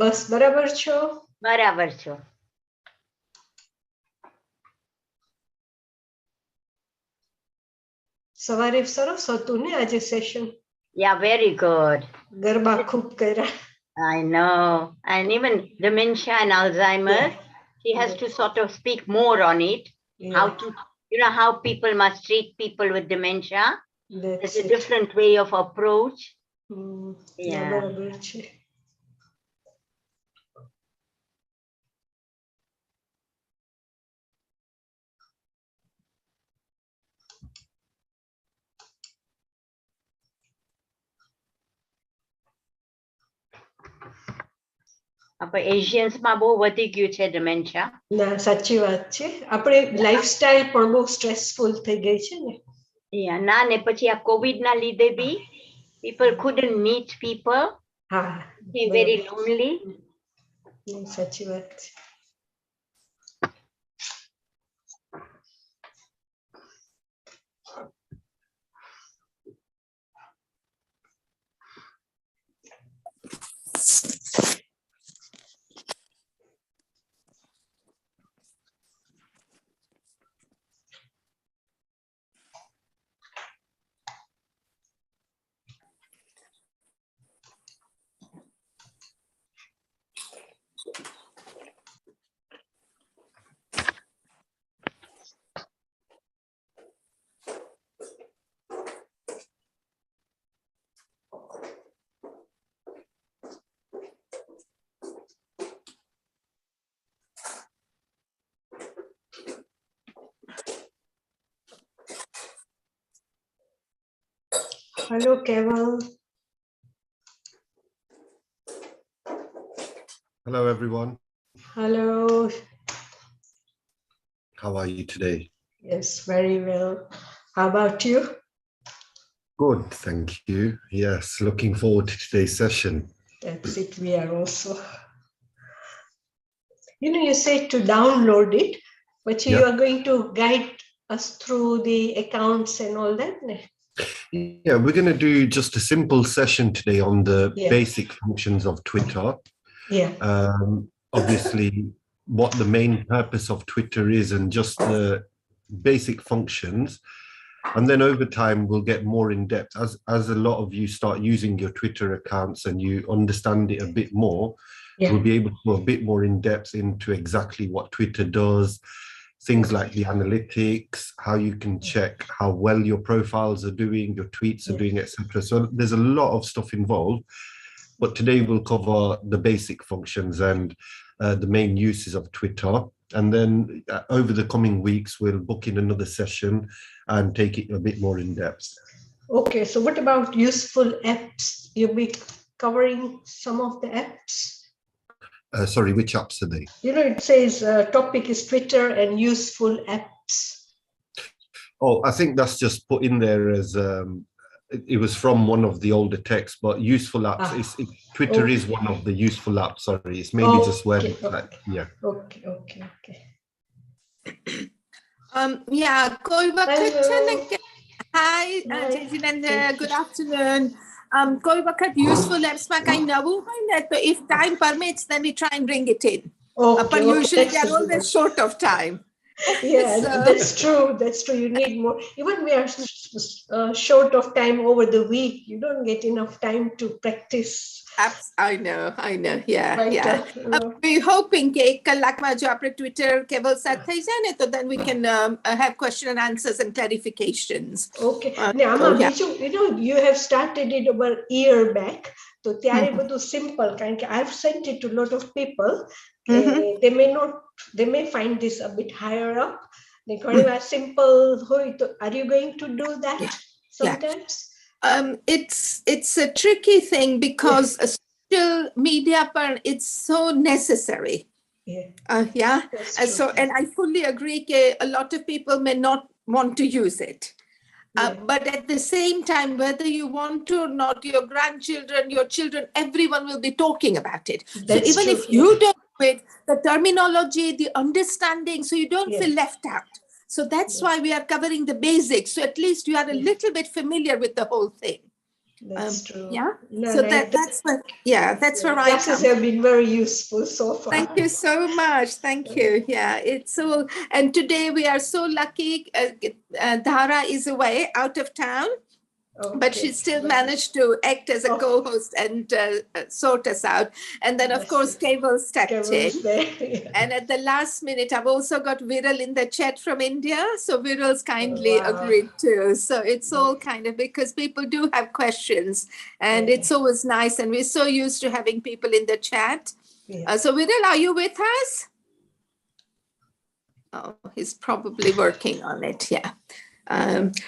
બસ બરાબર છો? બરાબર છો. સવારે સરસ હતું ને આજે session. Yeah, very good. Garba ખૂબ કર્યા. I know. And even dementia and Alzheimer, she has to sort of speak more on it. How to, how people must treat people with dementia. There's a different way of approach. Yeah. બરાબર છે. આપણે એશિયન્સમાં બહુ વધી ગયું છે dementia. ના સાચી વાત છે. આપણે લાઈફસ્ટાઈલ પણ બહુ સ્ટ્રેસફુલ થઈ ગઈ છે ને. ના ને પછી આ કોવિડ ના લીધે બી people couldn't meet people. હા. Very lonely. સાચી વાત છે. Hello, Kevin. Hello, everyone. Hello. How are you today? Yes, very well. How about you? Good, thank you. Yes, looking forward to today's session. That's it, we are also. You said to download it, but you are going to guide us through the accounts and all that. Yeah, we're going to do just a simple session today on the basic functions of Twitter. Yeah. Obviously, what the main purpose of Twitter is and just the basic functions. And then over time, we'll get more in depth. As a lot of you start using your Twitter accounts and you understand it a bit more, we'll be able to go a bit more in depth into exactly what Twitter does, things like the analytics, how you can check how well your profiles are doing, your tweets are doing, etc. So there's a lot of stuff involved. But today we'll cover the basic functions and the main uses of Twitter. And then over the coming weeks, we'll book in another session and take it a bit more in depth. Okay, so what about useful apps? You'll be covering some of the apps? Sorry, which apps are they? It says topic is Twitter and useful apps. Oh, I think that's just put in there as it was from one of the older texts, but useful apps. Twitter is one of the useful apps. Sorry, it's maybe just where Okay. Yeah, hi, Narendra, good afternoon. કોઈ વખત useful apps માં કઈ નવું હોય ને તો if time permits then we try and bring it in. But usually they are always short of time. Yeah, that's true. You need more. Even we are short of time over the week. You don't get enough time to practice. I know. Yeah. We're hoping કે એક કલાકમાં જો આપણે Twitter cable set થઈ જાય ને તો then we can have question and answers and clarifications. Okay. Now, બીજું, you have started it about a year back. So ત્યારે બધું simple કારણ કે I've sent it to a lot of people. They may find this a bit higher up. Simple. Are you going to do that sometimes? It's a tricky thing because social media, it's so necessary. So, and I fully agree that a lot of people may not want to use it. But at the same time, whether you want to or not, your grandchildren, your children, everyone will be talking about it. So even if you don't do it, the terminology, the understanding, so you don't feel left out. So that's why we are covering the basics. So at least you are a little bit familiar with the whole thing. That's true. Yeah. No, So no, that's what. Yeah, that's where I classes come. have been very useful so far. Thank you so much. Thank you. Yeah, it's so. And today we are so lucky. Dhara is away, out of town. But she still managed to act as a co-host and sort us out. And then, of course, Keval stepped in. Yeah. And at the last minute, I've also got Viral in the chat from India. So Viral's kindly agreed too. So it's all kind of, because people do have questions. And it's always nice. And we're so used to having people in the chat. Yeah. So Viral, are you with us? Oh, he's probably working on it. Yeah.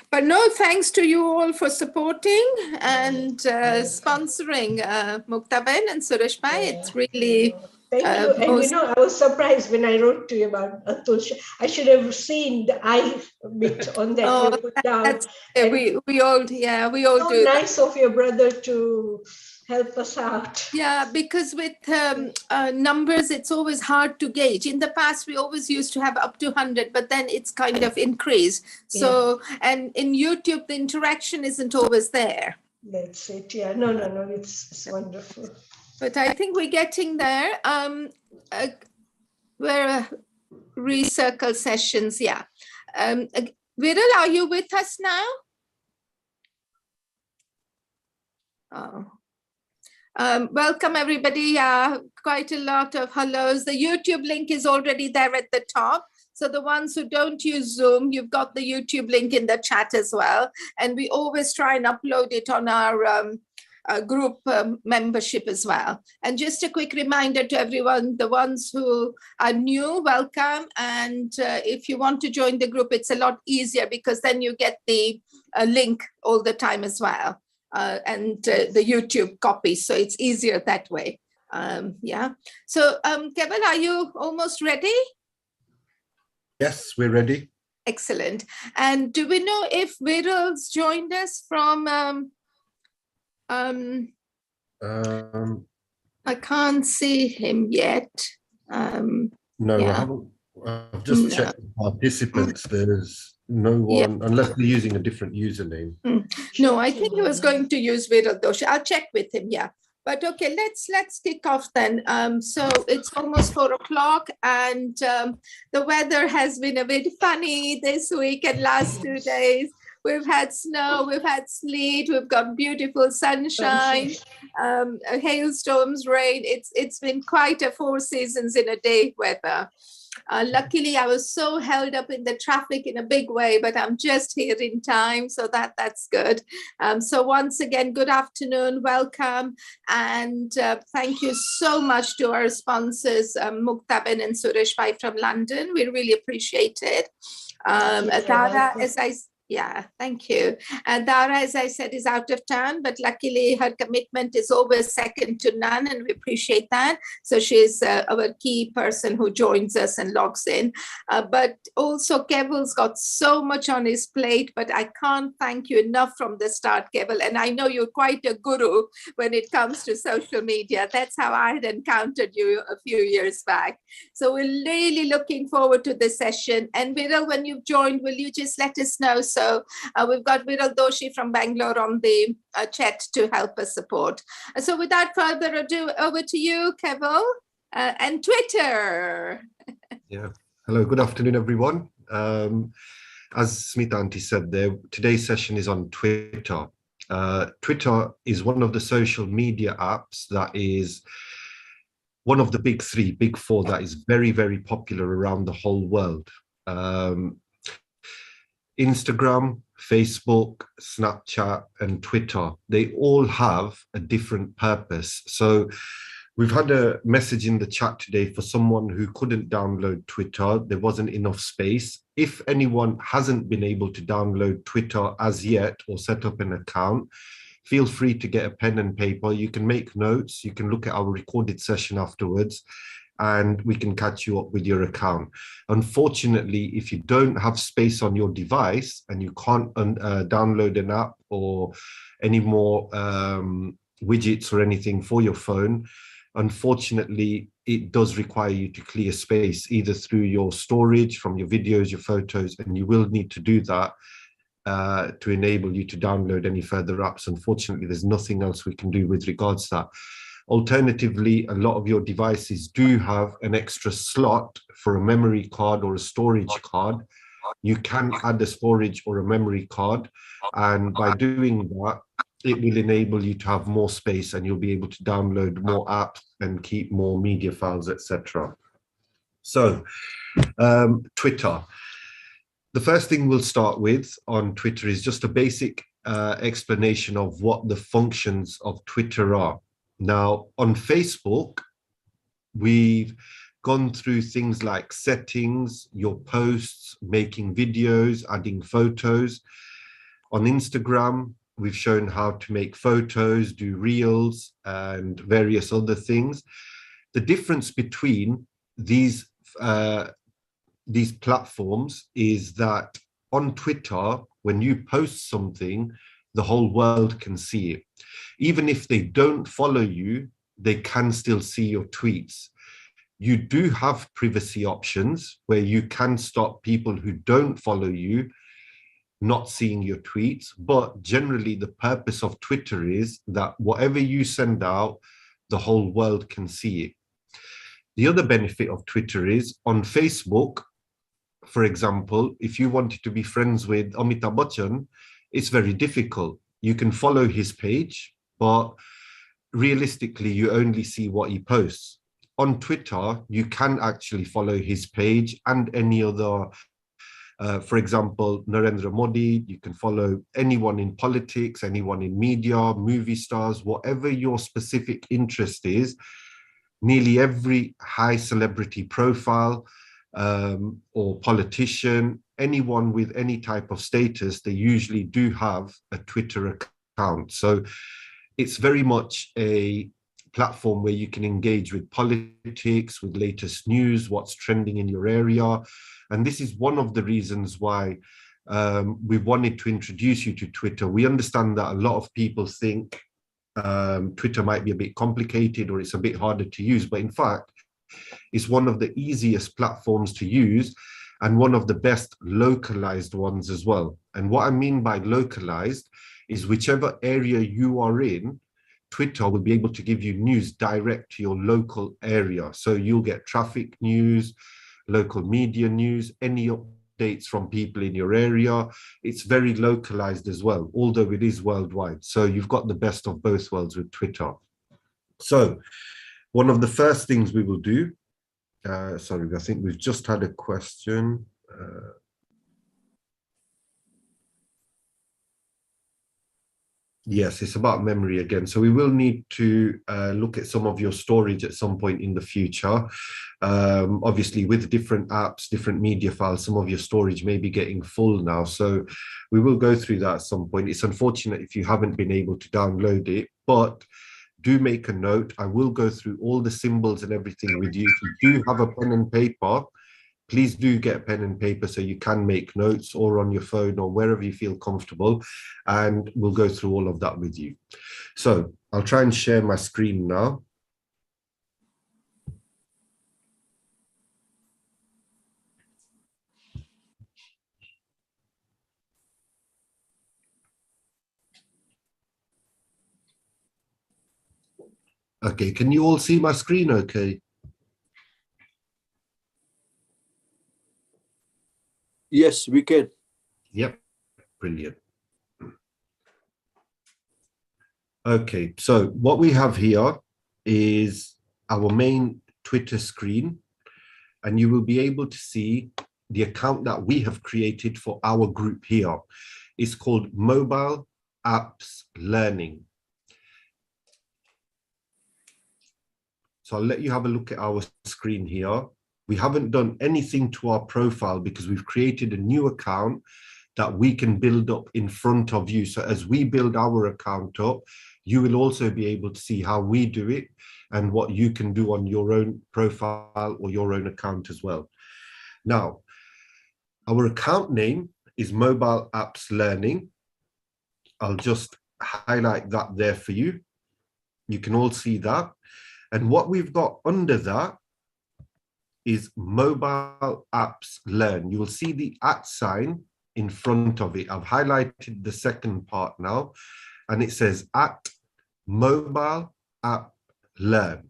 But no, thanks to you all for supporting and sponsoring Muktaben and Suresh Bhai. It's really thank you. And I was surprised when I wrote to you about Atul. I should have seen the I bit on that you put down. We all so do. Nice of your brother to help us out. Yeah, because with numbers, it's always hard to gauge. In the past, we always used to have up to 100, but then it's kind of increased. So, and in YouTube, the interaction isn't always there. That's it. Yeah, no, it's wonderful. But I think we're getting there. We're recircle sessions. Yeah. Viral, are you with us now? Oh. Welcome everybody. Quite a lot of hellos. The YouTube link is already there at the top. So the ones who don't use Zoom, you've got the YouTube link in the chat as well. And we always try and upload it on our group membership as well. And just a quick reminder to everyone, the ones who are new, welcome. And if you want to join the group, it's a lot easier because then you get the link all the time as well. And the YouTube copy. So it's easier that way. Yeah. So Kevin, are you almost ready? Yes, we're ready. Excellent. And do we know if Viral's joined us from I can't see him yet. No, I haven't. I've just checked participants. There's no one, unless they're using a different username. No, I think he was going to use Viral Doshi. I'll check with him, yeah. But okay, let's kick off then. So it's almost 4 o'clock and the weather has been a bit funny this week and last 2 days. We've had snow, we've had sleet, we've got beautiful sunshine, hailstorms, rain. It's been quite a 4 seasons in a day weather. Luckily, I was so held up in the traffic in a big way, but I'm just here in time, so that's good. So once again, good afternoon, welcome, and thank you so much to our sponsors, Muktaben and Suresh Bhai from London. We really appreciate it. Dara, yeah, thank you. Dara, as I said, is out of town, but luckily her commitment is always second to none, and we appreciate that. So she's our key person who joins us and logs in. But also, Keval's got so much on his plate, but I can't thank you enough from the start, Keval. And I know you're quite a guru when it comes to social media. That's how I had encountered you a few years back. So we're really looking forward to this session. And Viral, when you've joined, will you just let us know? So we've got Viral Doshi from Bangalore on the chat to help us support. So without further ado, over to you, Keval, and Twitter. Yeah. Hello, good afternoon, everyone. As Smita Auntie said there, today's session is on Twitter. Twitter is one of the social media apps that is one of the big four that is very, very popular around the whole world. Instagram, Facebook, Snapchat, and Twitter, they all have a different purpose. So we've had a message in the chat today for someone who couldn't download Twitter. There wasn't enough space. If anyone hasn't been able to download Twitter as yet or set up an account, feel free to get a pen and paper. You can make notes. You can look at our recorded session afterwards, and we can catch you up with your account. Unfortunately, if you don't have space on your device and you can't download an app or any more widgets or anything for your phone, unfortunately, it does require you to clear space, either through your storage from your videos, your photos, and you will need to do that to enable you to download any further apps. Unfortunately, there's nothing else we can do with regards to that. Alternatively, a lot of your devices do have an extra slot for a memory card or a storage card. You can add a storage or a memory card, and by doing that, it will enable you to have more space, and you'll be able to download more apps and keep more media files, etc. So, Twitter. The first thing we'll start with on Twitter is just a basic explanation of what the functions of Twitter are. Now, on Facebook, we've gone through things like settings, your posts, making videos, adding photos. On Instagram, we've shown how to make photos, do reels, and various other things. The difference between these platforms is that on Twitter, when you post something, the whole world can see it. Even if they don't follow you, they can still see your tweets. You do have privacy options where you can stop people who don't follow you not seeing your tweets, but generally the purpose of Twitter is that whatever you send out, the whole world can see it. The other benefit of Twitter is on Facebook, for example, if you wanted to be friends with Amitabh Bachchan, it's very difficult. You can follow his page, but realistically, you only see what he posts. On Twitter, you can actually follow his page and any other, for example, Narendra Modi. You can follow anyone in politics, anyone in media, movie stars, whatever your specific interest is. Nearly every high celebrity profile or politician, anyone with any type of status, they usually do have a Twitter account. So it's very much a platform where you can engage with politics, with latest news, what's trending in your area. And this is one of the reasons why we wanted to introduce you to Twitter. We understand that a lot of people think Twitter might be a bit complicated or it's a bit harder to use, but in fact, it's one of the easiest platforms to use and one of the best localized ones as well. And what I mean by localized is whichever area you are in, Twitter will be able to give you news direct to your local area. So you'll get traffic news, local media news, any updates from people in your area. It's very localized as well, although it is worldwide. So you've got the best of both worlds with Twitter. So one of the first things we will do, sorry, I think we've just had a question. Yes, it's about memory again. So we will need to look at some of your storage at some point in the future. Obviously, with different apps, different media files, some of your storage may be getting full now. So we will go through that at some point. It's unfortunate if you haven't been able to download it, but do make a note. I will go through all the symbols and everything with you. If you do have a pen and paper, please do get a pen and paper so you can make notes or on your phone or wherever you feel comfortable, and we'll go through all of that with you. So I'll try and share my screen now. Okay, can you all see my screen okay? Yes, we can. Yep, brilliant. Okay, so what we have here is our main Twitter screen, and you will be able to see the account that we have created for our group here. It's called Mobile Apps Learning. So I'll let you have a look at our screen here. We haven't done anything to our profile because we've created a new account that we can build up in front of you. So as we build our account up, you will also be able to see how we do it and what you can do on your own profile or your own account as well. Now, our account name is Mobile Apps Learning. I'll just highlight that there for you. You can all see that. And what we've got under that is Mobile Apps Learn. You will see the @ sign in front of it. I've highlighted the second part now, and it says at mobile app learn.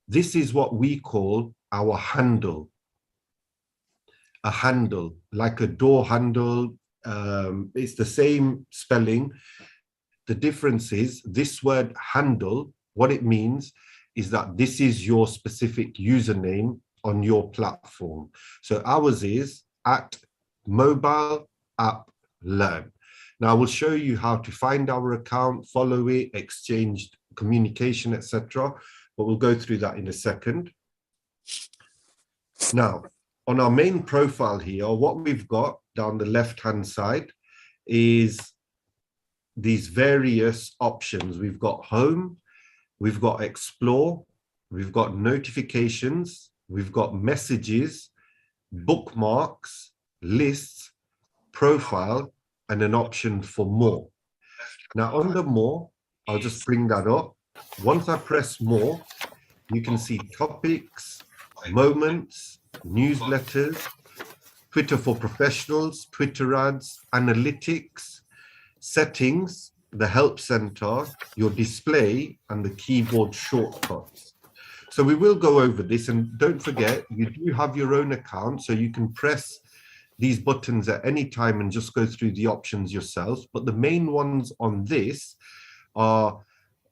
This is what we call our handle. A handle, like a door handle. It's the same spelling. The difference is this word handle, what it means is that this is your specific username on your platform. So ours is at mobile app learn. Now I will show you how to find our account, follow it, exchange communication, etc. But we'll go through that in a second. Now, on our main profile here, what we've got down the left-hand side is these various options. We've got home, we've got explore, we've got notifications, we've got messages, bookmarks, lists, profile, and an option for more. Now under more, I'll just bring that up. Once I press more, you can see topics, moments, newsletters, Twitter for professionals, Twitter ads, analytics, settings, the help center, your display, and the keyboard shortcuts. So we will go over this, and don't forget, you do have your own account, so you can press these buttons at any time and just go through the options yourself. But the main ones on this are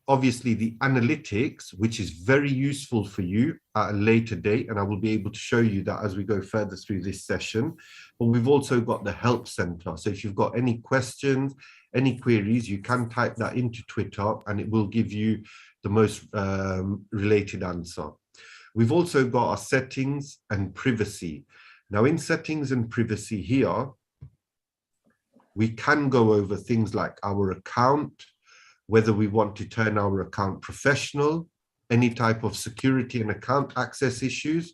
obviously the analytics, which is very useful for you at a later date, and I will be able to show you that as we go further through this session. But we've also got the help center. So if you've got any questions, any queries, you can type that into Twitter and it will give you the most related answer. We've also got our settings and privacy. Now in settings and privacy here, we can go over things like our account, whether we want to turn our account professional, any type of security and account access issues.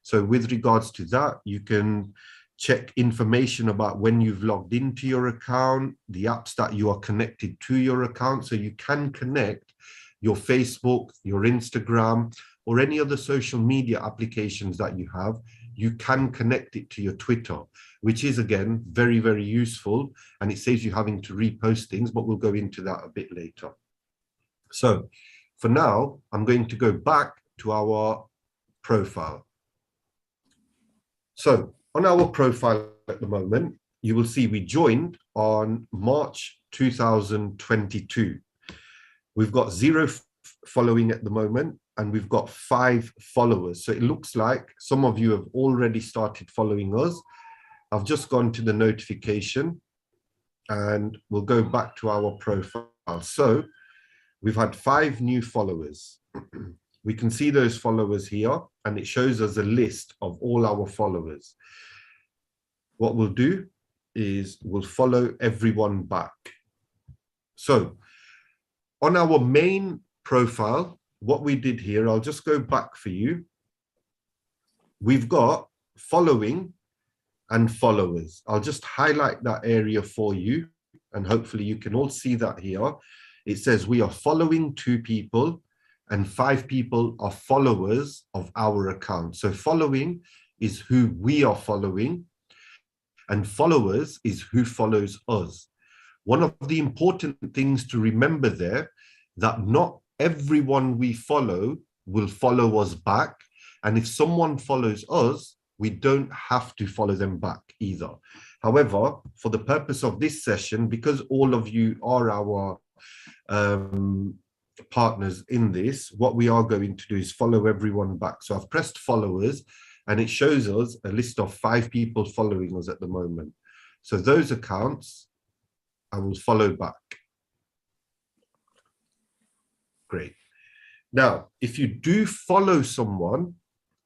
So with regards to that, you can check information about when you've logged into your account, the apps that you are connected to your account. So you can connect your Facebook, your Instagram, or any other social media applications that you have. You can connect it to your Twitter, which is, again, very, very useful. And it saves you having to repost things, but we'll go into that a bit later. So for now, I'm going to go back to our profile. So on our profile at the moment, you will see we joined on March 2022. We've got 0 following at the moment, and we've got 5 followers. So it looks like some of you have already started following us. I've just gone to the notification and we'll go back to our profile. So we've had 5 new followers. We can see those followers here, and it shows us a list of all our followers. What we'll do is we'll follow everyone back. So on our main profile, what we did here, I'll just go back for you. We've got following and followers. I'll just highlight that area for you, and hopefully you can all see that here. It says we are following 2 people and 5 people are followers of our account. So following is who we are following, and followers is who follows us. One of the important things to remember there, that not everyone we follow will follow us back. And if someone follows us, we don't have to follow them back either. However, for the purpose of this session, because all of you are our partners in this, what we are going to do is follow everyone back. So I've pressed followers, and it shows us a list of 5 people following us at the moment. So those accounts I will follow back. Great. Now, if you do follow someone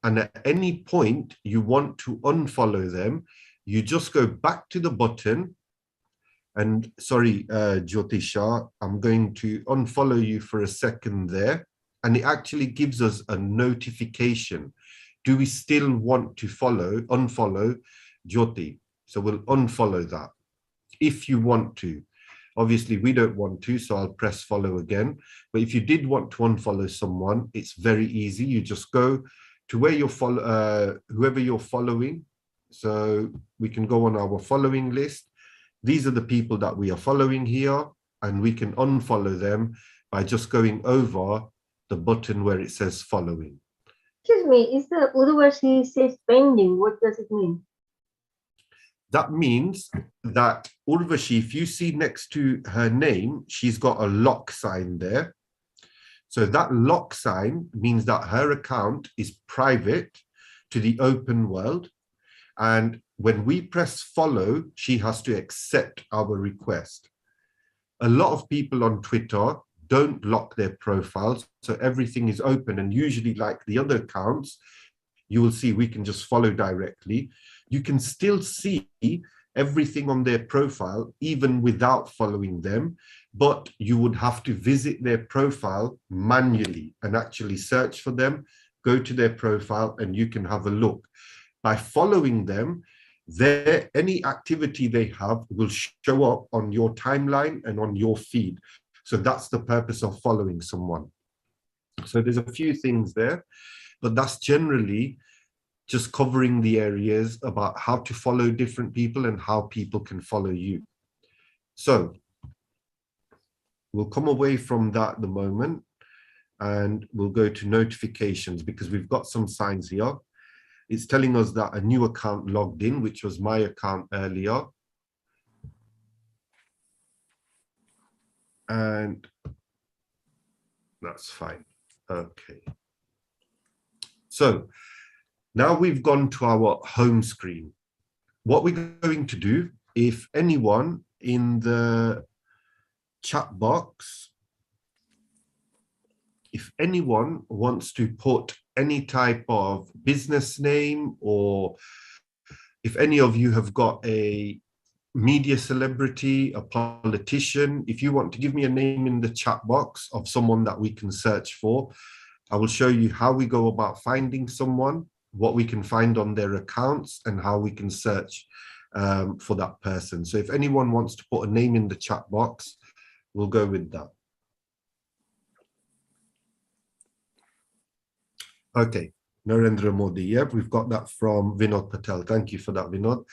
and at any point you want to unfollow them, you just go back to the button. And sorry, Jyotisha, I'm going to unfollow you for a second there. And it actually gives us a notification. Do we still want to unfollow Jyoti? So we'll unfollow that if you want to. Obviously, we don't want to, so I'll press follow again. But if you did want to unfollow someone, it's very easy. You just go to where you're whoever you're following, So we can go on our following list. These are the people that we are following here, and we can unfollow them by just going over the button where it says following. Excuse me, is the Urvashi says pending? What does it mean? That means that Urvashi, if you see next to her name, she's got a lock sign there. So that lock sign means that her account is private to the open world. And when we press follow, she has to accept our request. A lot of people on Twitter don't lock their profiles, so everything is open. And usually, like the other accounts, you will see we can just follow directly. You can still see everything on their profile, even without following them, but you would have to visit their profile manually and actually search for them, go to their profile, and you can have a look. By following them, any activity they have will show up on your timeline and on your feed. So that's the purpose of following someone. So there's a few things there, but that's generally just covering the areas about how to follow different people and how people can follow you. So we'll come away from that at the moment, and we'll go to notifications because we've got some signs here. It's telling us that a new account logged in, which was my account earlier. And that's fine. Okay. So now we've gone to our home screen. What we're going to do, if anyone in the chat box, if anyone wants to put any type of business name, or if any of you have got a media celebrity, a politician, if you want to give me a name in the chat box of someone that we can search for, I will show you how we go about finding someone, what we can find on their accounts, and how we can search for that person. So if anyone wants to put a name in the chat box, we'll go with that. Okay, Narendra Modi. Yep, we've got that from Vinod Patel. Thank you for that, Vinod.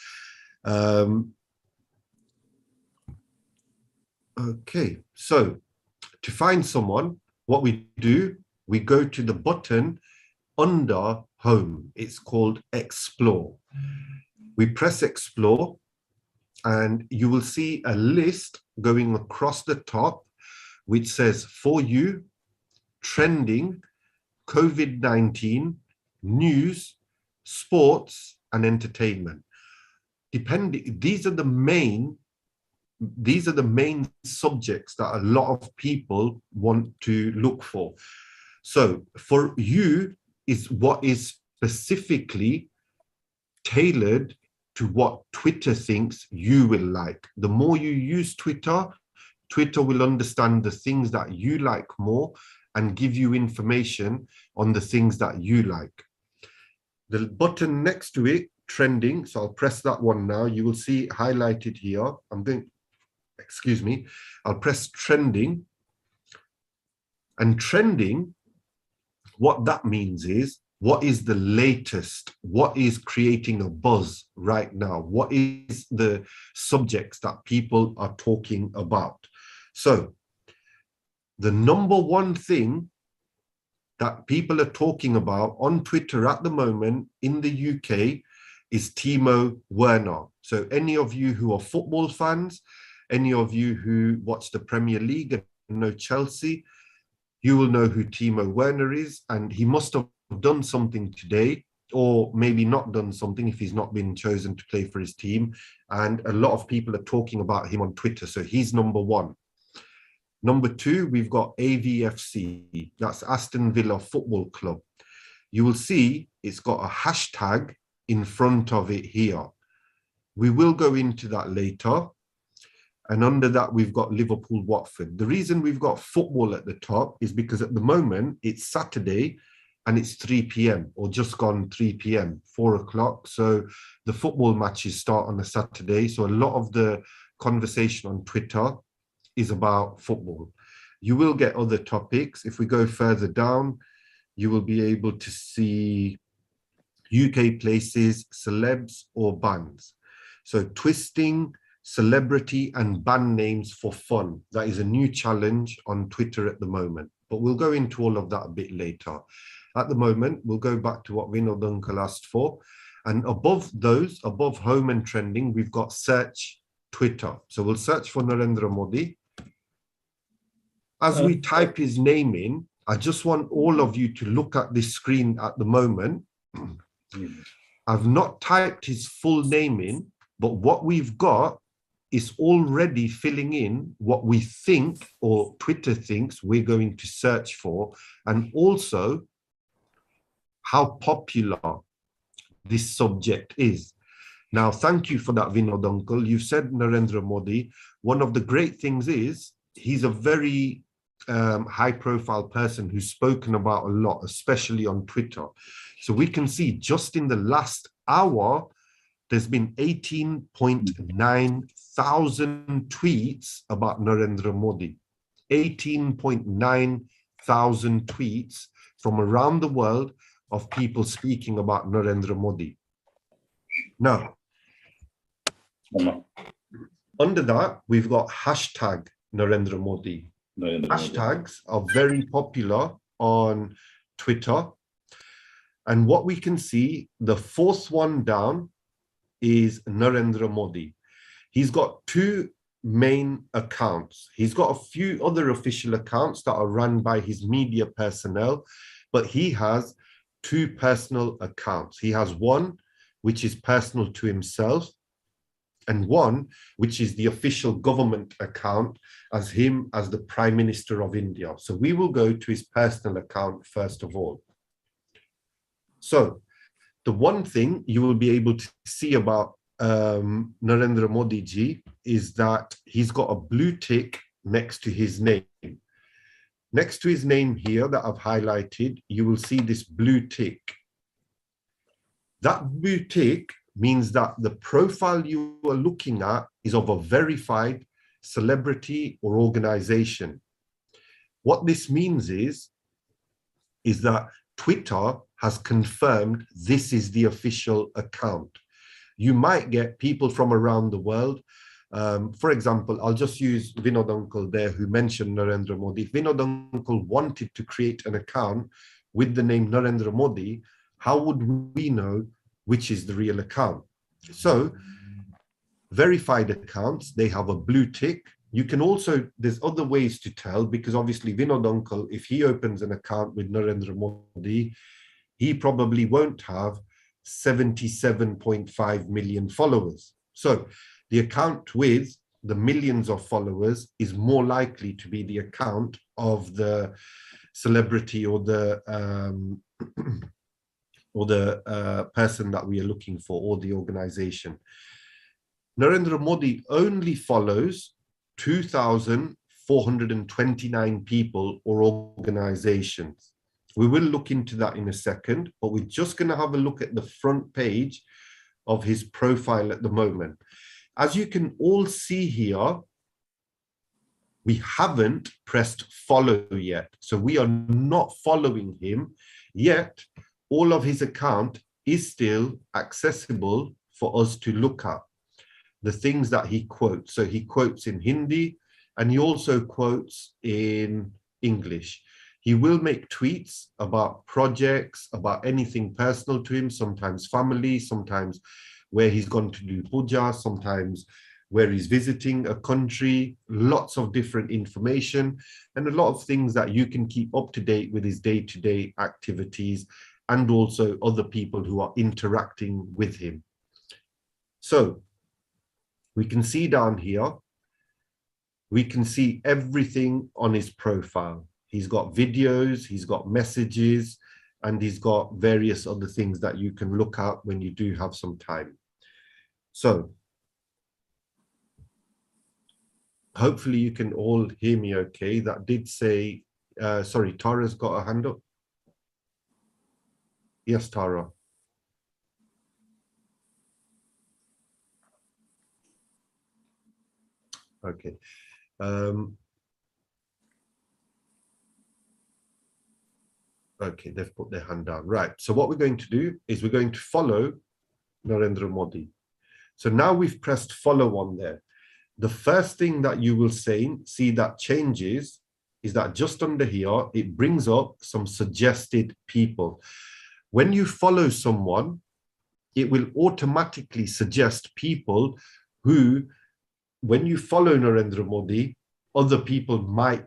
Okay, so to find someone, what we do, we go to the button under home. It's called Explore. We press Explore, and you will see a list going across the top, which says For You, Trending, COVID-19, News, Sports, and Entertainment. These are the main subjects that a lot of people want to look for. So For You is what is specifically tailored to what Twitter thinks you will like. The more you use Twitter, Twitter will understand the things that you like more and give you information on the things that you like. The button next to it, Trending, so I'll press that one now. You will see it highlighted here. I'll press Trending. And trending, what that means is, what is the latest? What is creating a buzz right now? What is the subjects that people are talking about? So the number one thing that people are talking about on Twitter at the moment in the UK is Timo Werner. So any of you who are football fans, any of you who watch the Premier League and know Chelsea, you will know who Timo Werner is, and he must have done something today, or maybe not done something if he's not been chosen to play for his team. And a lot of people are talking about him on Twitter. So he's number one. Number two, we've got AVFC. That's Aston Villa Football Club. You will see it's got a hashtag in front of it here. We will go into that later. And under that, we've got Liverpool Watford. The reason we've got football at the top is because at the moment it's Saturday and it's 3 p.m. or just gone 3 p.m., 4 o'clock. So the football matches start on a Saturday. So a lot of the conversation on Twitter is about football. You will get other topics. If we go further down, you will be able to see UK places, celebs or bands. So twisting celebrity and band names for fun. That is a new challenge on Twitter at the moment, but we'll go into all of that a bit later. At the moment, we'll go back to what Vinod Uncle asked for. And above those, above home and trending, we've got search Twitter. So we'll search for Narendra Modi. As we type his name in, I just want all of you to look at this screen at the moment. I've not typed his full name in, but what we've got is already filling in what we think or Twitter thinks we're going to search for, and also how popular this subject is. Now, thank you for that, Vinod Uncle. You've said Narendra Modi. One of the great things is he's a very high-profile person who's spoken about a lot, especially on Twitter. So we can see just in the last hour, there's been 18.9 thousand tweets about Narendra Modi. 18.9 thousand tweets from around the world of people speaking about Narendra Modi. Now, under that, we've got hashtag Narendra Modi. Hashtags are very popular on Twitter. And what we can see, the fourth one down is Narendra Modi. He's got two main accounts. He's got a few other official accounts that are run by his media personnel, but he has two personal accounts. He has one which is personal to himself, and one which is the official government account as him as the Prime Minister of India. So we will go to his personal account first of all. So the one thing you will be able to see about Narendra Modi ji is that he's got a blue tick next to his name. Next to his name here that I've highlighted, you will see this blue tick. That blue tick means that the profile you are looking at is of a verified celebrity or organization. What this means is that Twitter has confirmed this is the official account. You might get people from around the world. For example, I'll just use Vinod Uncle there who mentioned Narendra Modi. If Vinod Uncle wanted to create an account with the name Narendra Modi, how would we know which is the real account? So verified accounts, they have a blue tick. You can also, there's other ways to tell, because obviously Vinod Uncle, if he opens an account with Narendra Modi, he probably won't have 77.5 million followers. So the account with the millions of followers is more likely to be the account of the celebrity or the person that we are looking for, or the organization. Narendra Modi only follows 2,429 people or organizations. We will look into that in a second, but we're just going to have a look at the front page of his profile at the moment. As you can all see here, we haven't pressed follow yet. So we are not following him yet. All of his account is still accessible for us to look at. The things that he quotes. So he quotes in Hindi and he also quotes in English. He will make tweets about projects, about anything personal to him, sometimes family, sometimes where he's gone to do puja, sometimes where he's visiting a country, lots of different information, and a lot of things that you can keep up to date with his day-to-day activities, and also other people who are interacting with him. So we can see down here, we can see everything on his profile. He's got videos, he's got messages, and he's got various other things that you can look at when you do have some time. So hopefully you can all hear me okay. That did say, sorry, Tara's got a hand up. Yes, Tara. Okay. Okay, they've put their hand down. Right. So what we're going to do is we're going to follow Narendra Modi. So now we've pressed follow on there. The first thing that you will see that changes is that just under here, it brings up some suggested people. When you follow someone, it will automatically suggest people who, when you follow Narendra Modi, other people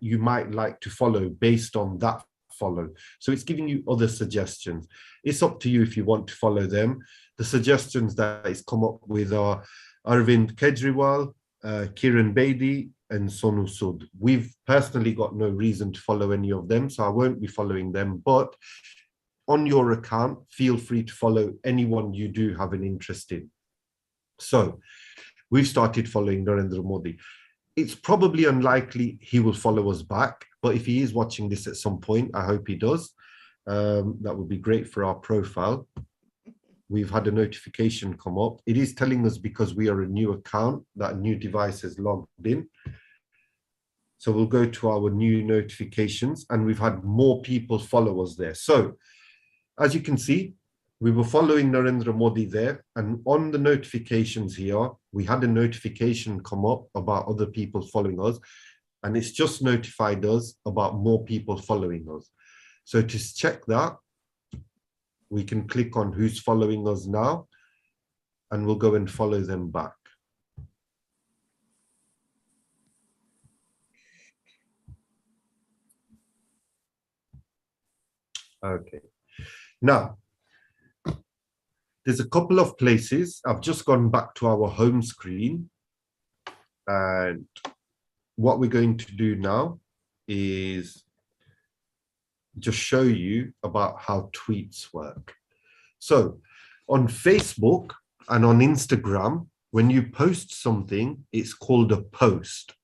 you might like to follow based on that follow. So it's giving you other suggestions. It's up to you if you want to follow them. The suggestions that it's come up with are Arvind Kejriwal, Kiran Bedi, and Sonu Sood. We've personally got no reason to follow any of them, so I won't be following them. But on your account, feel free to follow anyone you do have an interest in. So we've started following Narendra Modi. It's probably unlikely he will follow us back, but if he is watching this at some point, I hope he does. That would be great for our profile. We've had a notification come up. It is telling us because we are a new account that a new device is logged in. So we'll go to our new notifications and we've had more people follow us there. So as you can see, we were following Narendra Modi there, and on the notifications here, we had a notification come up about other people following us, and it's just notified us about more people following us. So to check that, we can click on who's following us now, and we'll go and follow them back. Okay. Now, there's a couple of places. I've just gone back to our home screen, and what we're going to do now is just show you about how tweets work. So on Facebook and on Instagram, when you post something, it's called a post.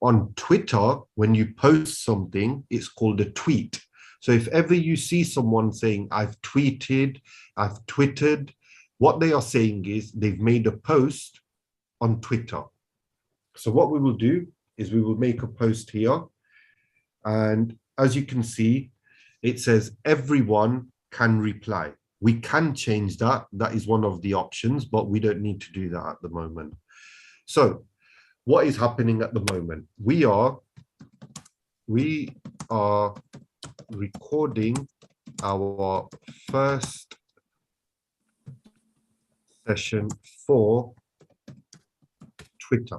On Twitter, when you post something, it's called a tweet. So if ever you see someone saying, I've tweeted, I've twittered, what they are saying is they've made a post on Twitter. So what we will do is we will make a post here. And as you can see, it says everyone can reply. We can change that. That is one of the options, but we don't need to do that at the moment. So what is happening at the moment? We are recording our first session for Twitter.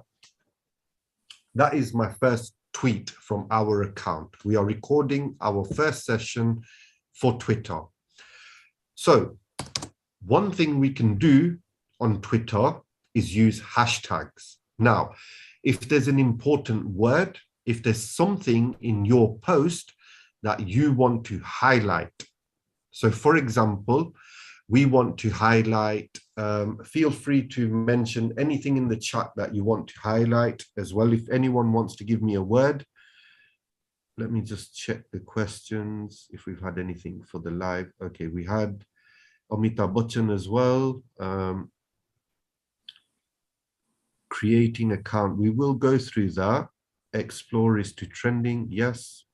That is my first tweet from our account. We are recording our first session for Twitter. So one thing we can do on Twitter is use hashtags. Now, if there's an important word, if there's something in your post that you want to highlight. So for example, we want to highlight, feel free to mention anything in the chat that you want to highlight as well. If anyone wants to give me a word, let me just check the questions, if we've had anything for the live. Okay, we had Amitabh Bachchan as well. Creating account, we will go through that. Explore is to trending, yes.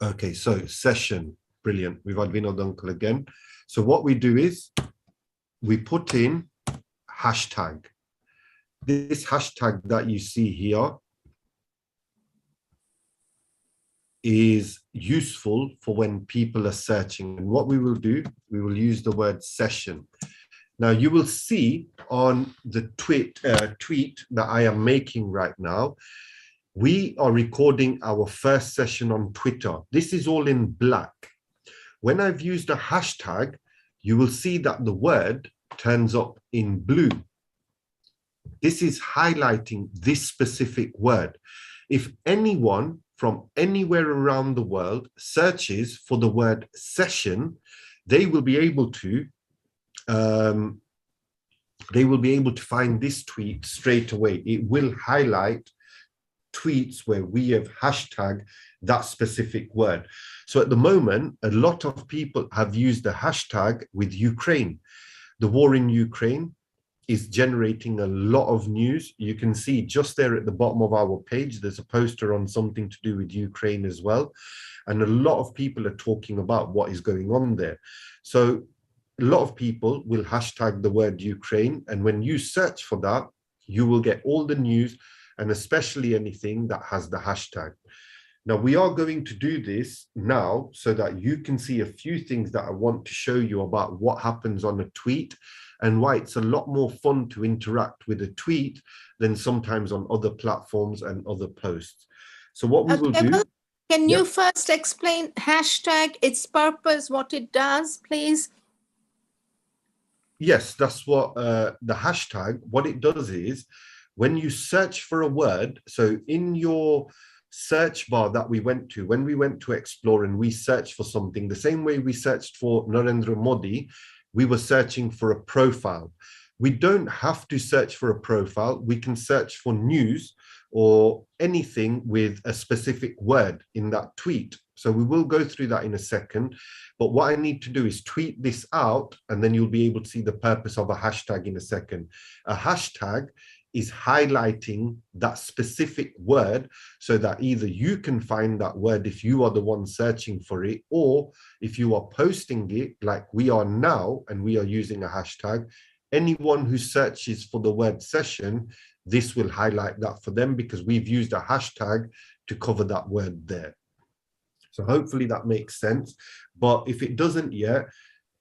Okay, so session, brilliant. We've had Vinod Uncle again. So what we do is we put in hashtag. This hashtag that you see here is useful for when people are searching. And what we will do, we will use the word session. Now you will see on the tweet that I am making right now, we are recording our first session on Twitter. This is all in black. When I've used a hashtag, you will see that the word turns up in blue. This is highlighting this specific word. If anyone from anywhere around the world searches for the word session, they will be able to find this tweet straight away. It will highlight tweets where we have hashtagged that specific word. So at the moment, a lot of people have used the hashtag with Ukraine. The war in Ukraine is generating a lot of news. You can see just there at the bottom of our page, there's a poster on something to do with Ukraine as well. And a lot of people are talking about what is going on there. So a lot of people will hashtag the word Ukraine. And when you search for that, you will get all the news, and especially anything that has the hashtag. Now, we are going to do this now so that you can see a few things that I want to show you about what happens on a tweet and why it's a lot more fun to interact with a tweet than sometimes on other platforms and other posts. So what we will do... Can you first explain hashtag, its purpose, what it does, please? Yes, that's what the hashtag, what it does is when you search for a word, so in your search bar that we went to, when we went to Explore and we searched for something, the same way we searched for Narendra Modi, we were searching for a profile. We don't have to search for a profile. We can search for news or anything with a specific word in that tweet. So we will go through that in a second. But what I need to do is tweet this out, and then you'll be able to see the purpose of a hashtag in a second. A hashtag is highlighting that specific word so that either you can find that word if you are the one searching for it, or if you are posting it like we are now and we are using a hashtag, anyone who searches for the word session, this will highlight that for them because we've used a hashtag to cover that word there. So hopefully that makes sense. But if it doesn't yet,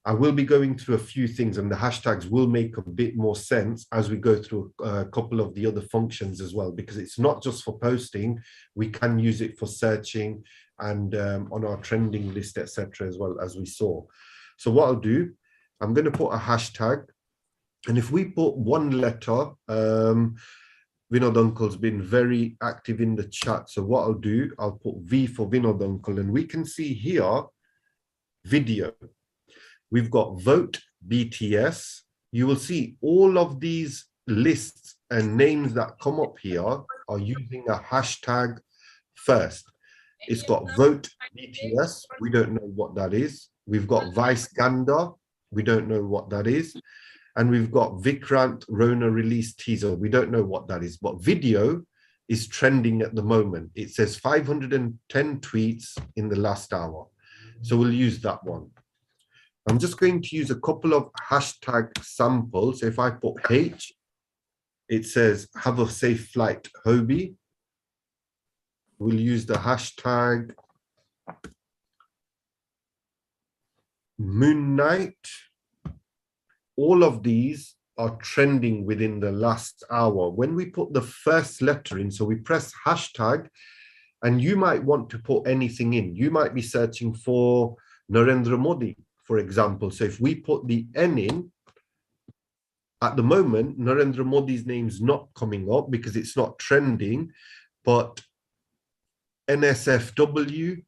I will be going through a few things, and the hashtags will make a bit more sense as we go through a couple of the other functions as well, because it's not just for posting. We can use it for searching and on our trending list, etc. as well, as we saw. So what I'll do, I'm going to put a hashtag, and if we put one letter, Vinod Uncle's been very active in the chat. So what I'll do, I'll put V for Vinod Uncle, and we can see here, video. We've got vote BTS. You will see all of these lists and names that come up here are using a hashtag first. It's got vote BTS. We don't know what that is. We've got Vice Ganda. We don't know what that is. And we've got Vikrant Rona release teaser. We don't know what that is, but video is trending at the moment. It says 510 tweets in the last hour. So we'll use that one. I'm just going to use a couple of hashtag samples. If I put H, it says, have a safe flight, Hobie. We'll use the hashtag Moon Night. All of these are trending within the last hour. When we put the first letter in, so we press hashtag, and you might want to put anything in. You might be searching for Narendra Modi, for example. So if we put the N in, at the moment, Narendra Modi's name's not coming up because it's not trending, but NSFW,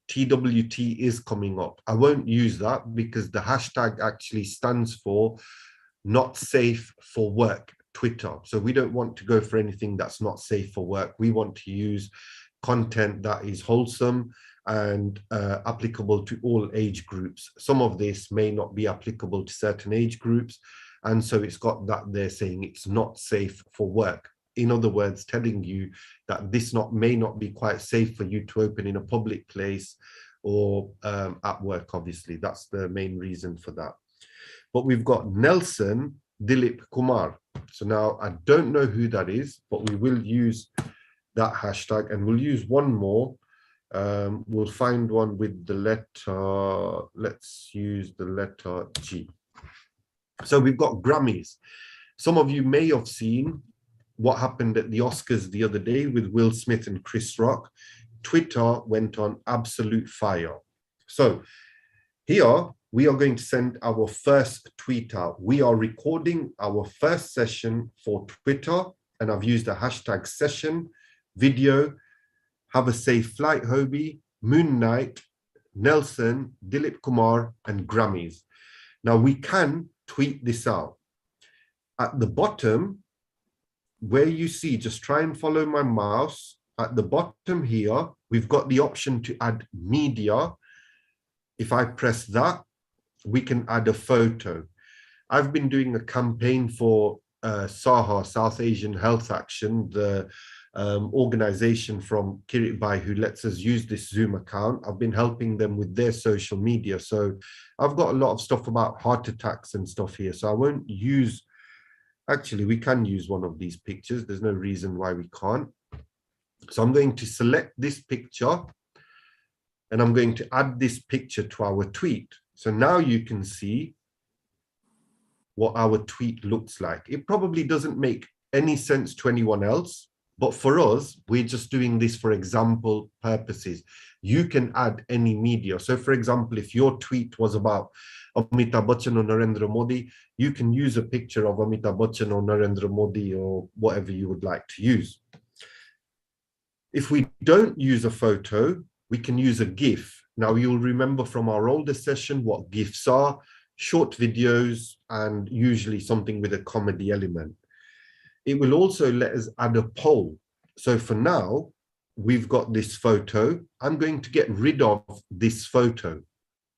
TWT is coming up. I won't use that because the hashtag actually stands for not safe for work, Twitter. So we don't want to go for anything that's not safe for work. We want to use content that is wholesome and applicable to all age groups. Some of this may not be applicable to certain age groups. And so it's got that there saying it's not safe for work. In other words, telling you that this may not be quite safe for you to open in a public place or at work, obviously. That's the main reason for that. But we've got Nelson Dilip Kumar. So now I don't know who that is, but we will use that hashtag, and we'll use one more. We'll find one with the letter, let's use the letter G. So we've got Grammys. Some of you may have seen what happened at the Oscars the other day with Will Smith and Chris Rock. Twitter went on absolute fire. So here we are going to send our first tweet out. We are recording our first session for Twitter, and I've used the hashtag session, video, have a safe flight, Hobie, Moon Night, Nelson, Dilip Kumar, and Grammys. Now we can tweet this out. At the bottom, where you see, just try and follow my mouse. At the bottom here, we've got the option to add media. If I press that, we can add a photo. I've been doing a campaign for SAHA, South Asian Health Action, the organization from Kiribati who lets us use this Zoom account. I've been helping them with their social media. So I've got a lot of stuff about heart attacks and stuff here. So I won't use, actually, we can use one of these pictures. There's no reason why we can't. So I'm going to select this picture and I'm going to add this picture to our tweet. So now you can see what our tweet looks like. It probably doesn't make any sense to anyone else, but for us, we're just doing this for example purposes. You can add any media. So for example, if your tweet was about Amitabh Bachchan or Narendra Modi, you can use a picture of Amitabh Bachchan or Narendra Modi or whatever you would like to use. If we don't use a photo, we can use a GIF. Now you'll remember from our older session what GIFs are: short videos and usually something with a comedy element. It will also let us add a poll. So for now, we've got this photo. I'm going to get rid of this photo.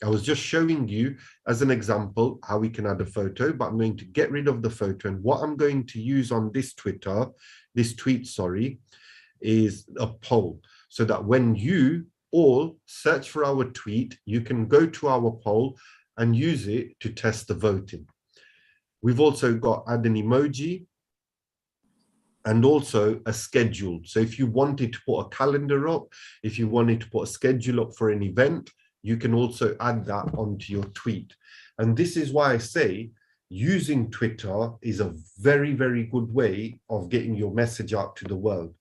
I was just showing you as an example how we can add a photo, but I'm going to get rid of the photo. And what I'm going to use on this tweet, is a poll, so that when you all search for our tweet, you can go to our poll and use it to test the voting. We've also got add an emoji and also a schedule. So if you wanted to put a calendar up, if you wanted to put a schedule up for an event, you can also add that onto your tweet. And this is why I say using Twitter is a very, very good way of getting your message out to the world.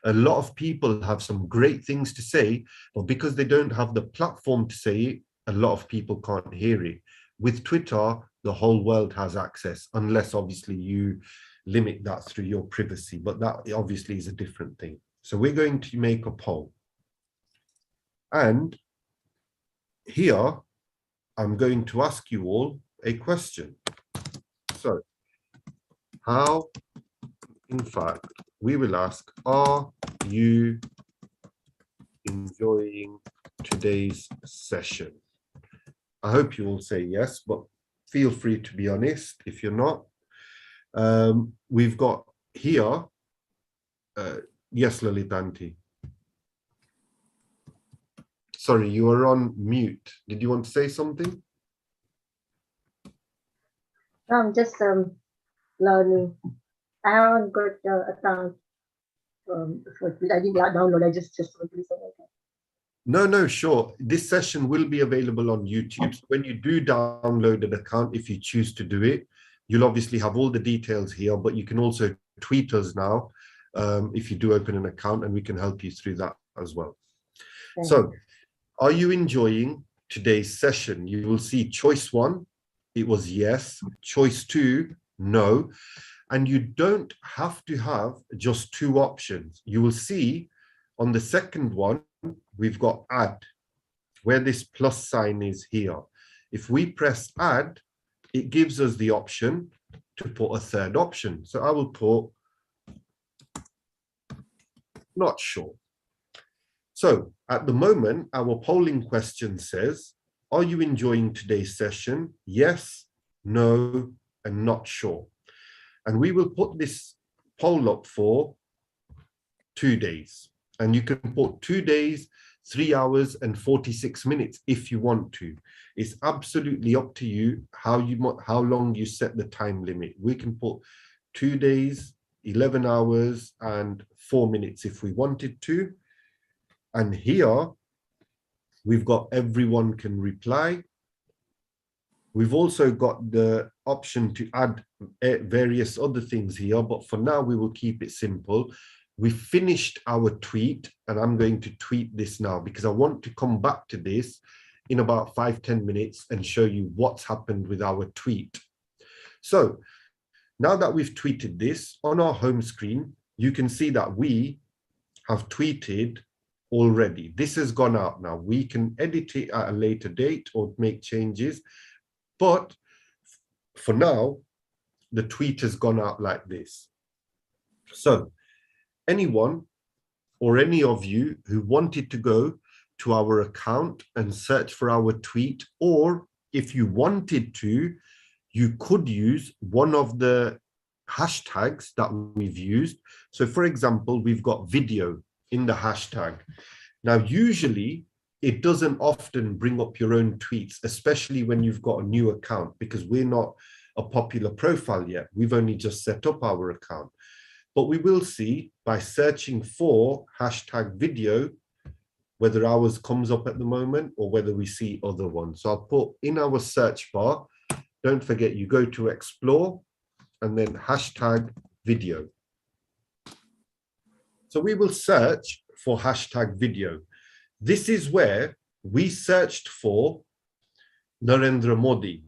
A lot of people have some great things to say, but because they don't have the platform to say it, a lot of people can't hear it. With Twitter, the whole world has access, unless obviously you limit that through your privacy, but that obviously is a different thing. So we're going to make a poll. And here, I'm going to ask you all a question. So, how, in fact, we will ask, are you enjoying today's session? I hope you all say yes, but feel free to be honest if you're not. We've got here, yes, Lalitanti. Sorry, you were on mute. Did you want to say something? No, I'm just learning. I haven't got account for I didn't download. I just want to listen like that. No, sure. This session will be available on YouTube. So when you do download an account, if you choose to do it, you'll obviously have all the details here, but you can also tweet us now if you do open an account, and we can help you through that as well. Thank So, you. are you enjoying today's session? You will see choice 1, it was yes. Choice 2, no. And you don't have to have just 2 options. You will see on the second one, we've got add, where this plus sign is here. If we press add, it gives us the option to put a third option. So I will put not sure. So at the moment, our polling question says, are you enjoying today's session? Yes, no, and not sure. And we will put this poll up for 2 days. And you can put 2 days, 3 hours and 46 minutes if you want to. It's absolutely up to you how long you set the time limit. We can put 2 days, 11 hours and 4 minutes if we wanted to. And here we've got everyone can reply. We've also got the option to add various other things here, but for now we will keep it simple. We finished our tweet, and I'm going to tweet this now because I want to come back to this in about 5-10 minutes and show you what's happened with our tweet. So now that we've tweeted this on our home screen, you can see that we have tweeted already. This has gone out now. We can edit it at a later date or make changes, but for now, the tweet has gone out like this. So anyone or any of you who wanted to go to our account and search for our tweet, or if you wanted to, you could use one of the hashtags that we've used. So for example, we've got video in the hashtag. Now, usually it doesn't often bring up your own tweets, especially when you've got a new account, because we're not a popular profile yet. We've only just set up our account. But we will see by searching for hashtag video, whether ours comes up at the moment or whether we see other ones. So I'll put in our search bar, don't forget you go to explore and then hashtag video. So we will search for hashtag video. This is where we searched for Narendra Modi.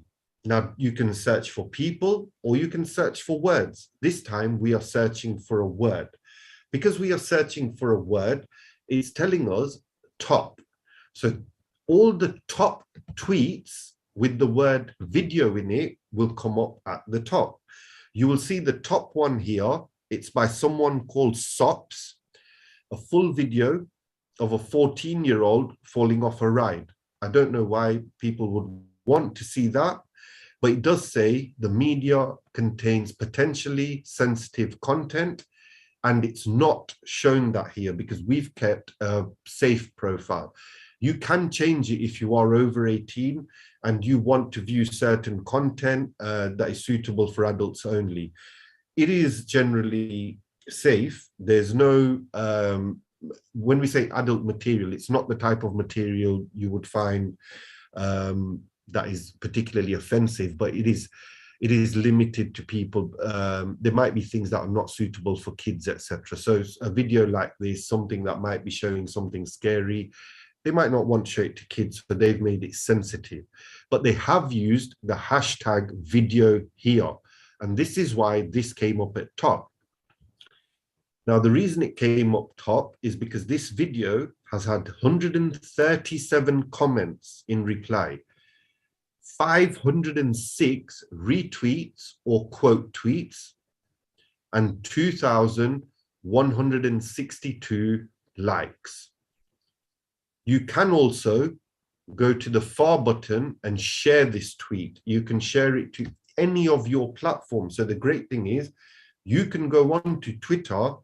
Now you can search for people or you can search for words. This time we are searching for a word. Because we are searching for a word, it's telling us top. So all the top tweets with the word video in it will come up at the top. You will see the top one here. It's by someone called Sops, a full video of a 14-year-old falling off a ride. I don't know why people would want to see that, but it does say the media contains potentially sensitive content, and it's not shown that here because we've kept a safe profile. You can change it if you are over 18 and you want to view certain content that is suitable for adults only. It is generally safe. There's no, when we say adult material, it's not the type of material you would find that is particularly offensive, but it is limited to people. There might be things that are not suitable for kids, etc. So a video like this, something that might be showing something scary, they might not want to show it to kids, but they've made it sensitive. But they have used the hashtag video here. And this is why this came up at top. Now, the reason it came up top is because this video has had 137 comments in reply, 506 retweets or quote tweets, and 2,162 likes. You can also go to the far button and share this tweet. You can share it to any of your platforms. So the great thing is you can go on to Twitter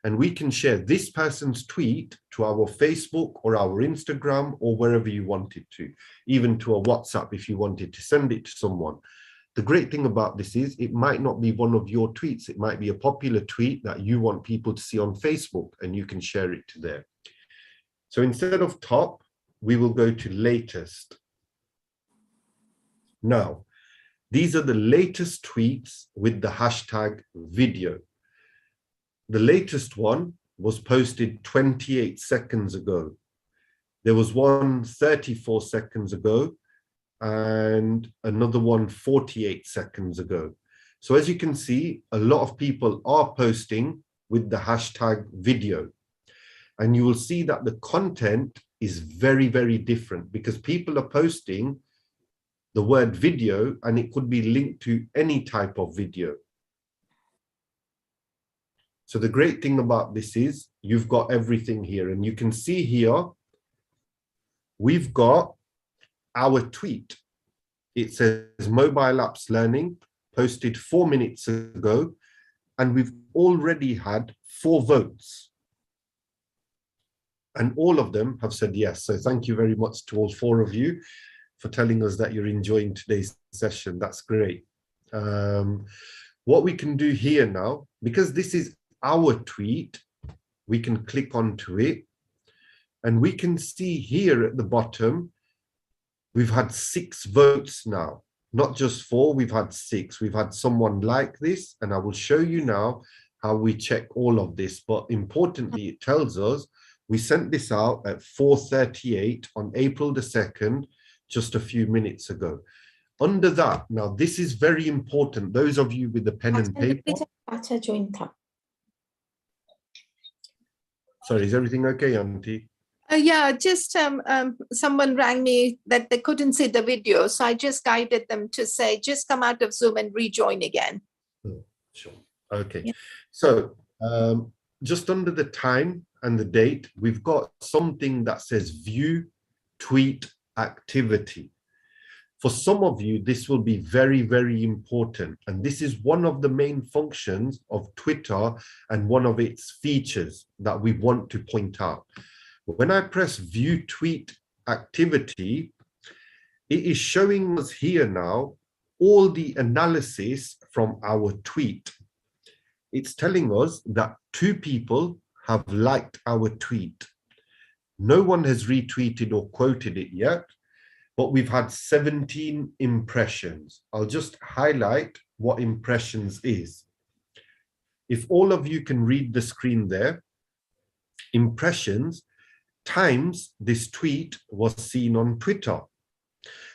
and we can share this person's tweet to our Facebook or our Instagram or wherever you want it to, even to a WhatsApp if you wanted to send it to someone. The great thing about this is it might not be one of your tweets. It might be a popular tweet that you want people to see on Facebook and you can share it to there. So instead of top, we will go to latest. Now, these are the latest tweets with the hashtag video. The latest one was posted 28 seconds ago. There was one 34 seconds ago and another one 48 seconds ago. So as you can see, a lot of people are posting with the hashtag video. And you will see that the content is very, very different because people are posting the word video and it could be linked to any type of video. So the great thing about this is you've got everything here, and you can see here, we've got our tweet. It says mobile apps learning, posted 4 minutes ago, and we've already had 4 votes. And all of them have said yes. So thank you very much to all 4 of you for telling us that you're enjoying today's session. That's great. What we can do here now, because this is our tweet, we can click onto it and we can see here at the bottom, we've had 6 votes now, not just 4, we've had 6. We've had someone like this, and I will show you now how we check all of this. But importantly, it tells us we sent this out at 4:38 on April the 2nd, just a few minutes ago. Under that, now this is very important. Those of you with the pen and paper. Sorry, is everything okay, Auntie? Yeah, just someone rang me that they couldn't see the video. So I just guided them to say, just come out of Zoom and rejoin again. Oh, sure. Okay. Yeah. So just under the time and the date, we've got something that says view tweet activity. For some of you, this will be very, very important. And this is one of the main functions of Twitter and one of its features that we want to point out. When I press view tweet activity, it is showing us here now all the analysis from our tweet. It's telling us that 2 people have liked our tweet. No one has retweeted or quoted it yet, but we've had 17 impressions. I'll just highlight what impressions is. If all of you can read the screen there, impressions times this tweet was seen on Twitter.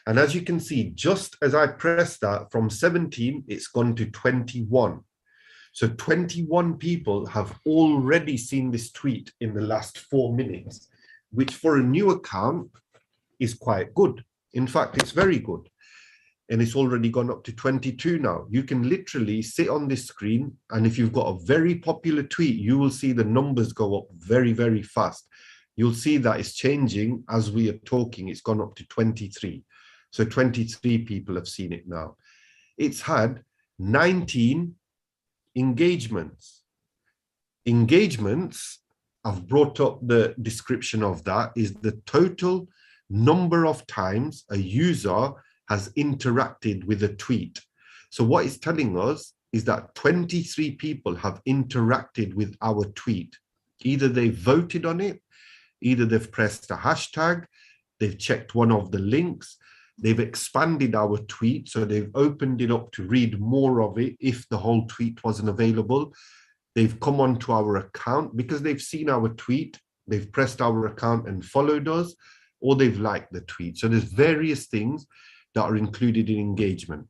And as you can see, just as I pressed that, from 17, it's gone to 21. So 21 people have already seen this tweet in the last 4 minutes, which for a new account is quite good. In fact, it's very good. And it's already gone up to 22 now. You can literally sit on this screen, and if you've got a very popular tweet, you will see the numbers go up very, very fast. You'll see that it's changing as we are talking. It's gone up to 23. So 23 people have seen it now. It's had 19 engagements. Engagements, I've brought up the description of that, is the total number of times a user has interacted with a tweet. So what it's telling us is that 23 people have interacted with our tweet. Either they voted on it, either they've pressed a hashtag, they've checked one of the links, they've expanded our tweet, so they've opened it up to read more of it if the whole tweet wasn't available. They've come onto our account because they've seen our tweet, they've pressed our account and followed us, or they've liked the tweet. So there's various things that are included in engagement.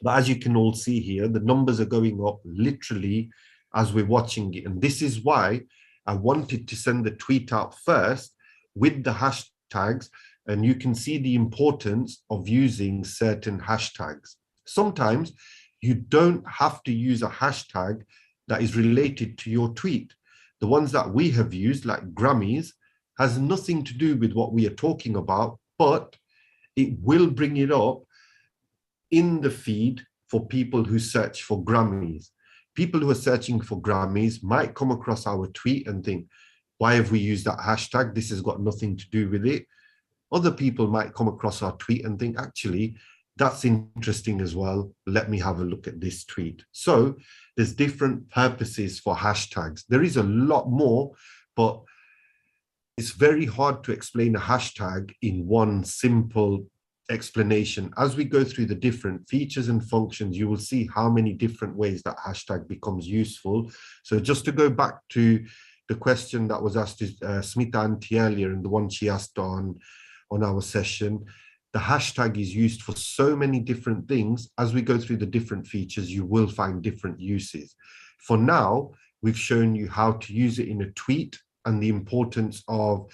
But as you can all see here, the numbers are going up literally as we're watching it. And this is why I wanted to send the tweet out first with the hashtags, and you can see the importance of using certain hashtags. Sometimes you don't have to use a hashtag that is related to your tweet. The ones that we have used, like Grammys, has nothing to do with what we are talking about, but it will bring it up in the feed for people who search for Grammys. People who are searching for Grammys might come across our tweet and think, why have we used that hashtag? This has got nothing to do with it. Other people might come across our tweet and think, actually, that's interesting as well. Let me have a look at this tweet. So there's different purposes for hashtags. There is a lot more, but it's very hard to explain a hashtag in one simple explanation. As we go through the different features and functions, you will see how many different ways that hashtag becomes useful. So just to go back to the question that was asked to Smita Auntie earlier, and the one she asked on our session, the hashtag is used for so many different things. As we go through the different features, you will find different uses. For now, we've shown you how to use it in a tweet and the importance of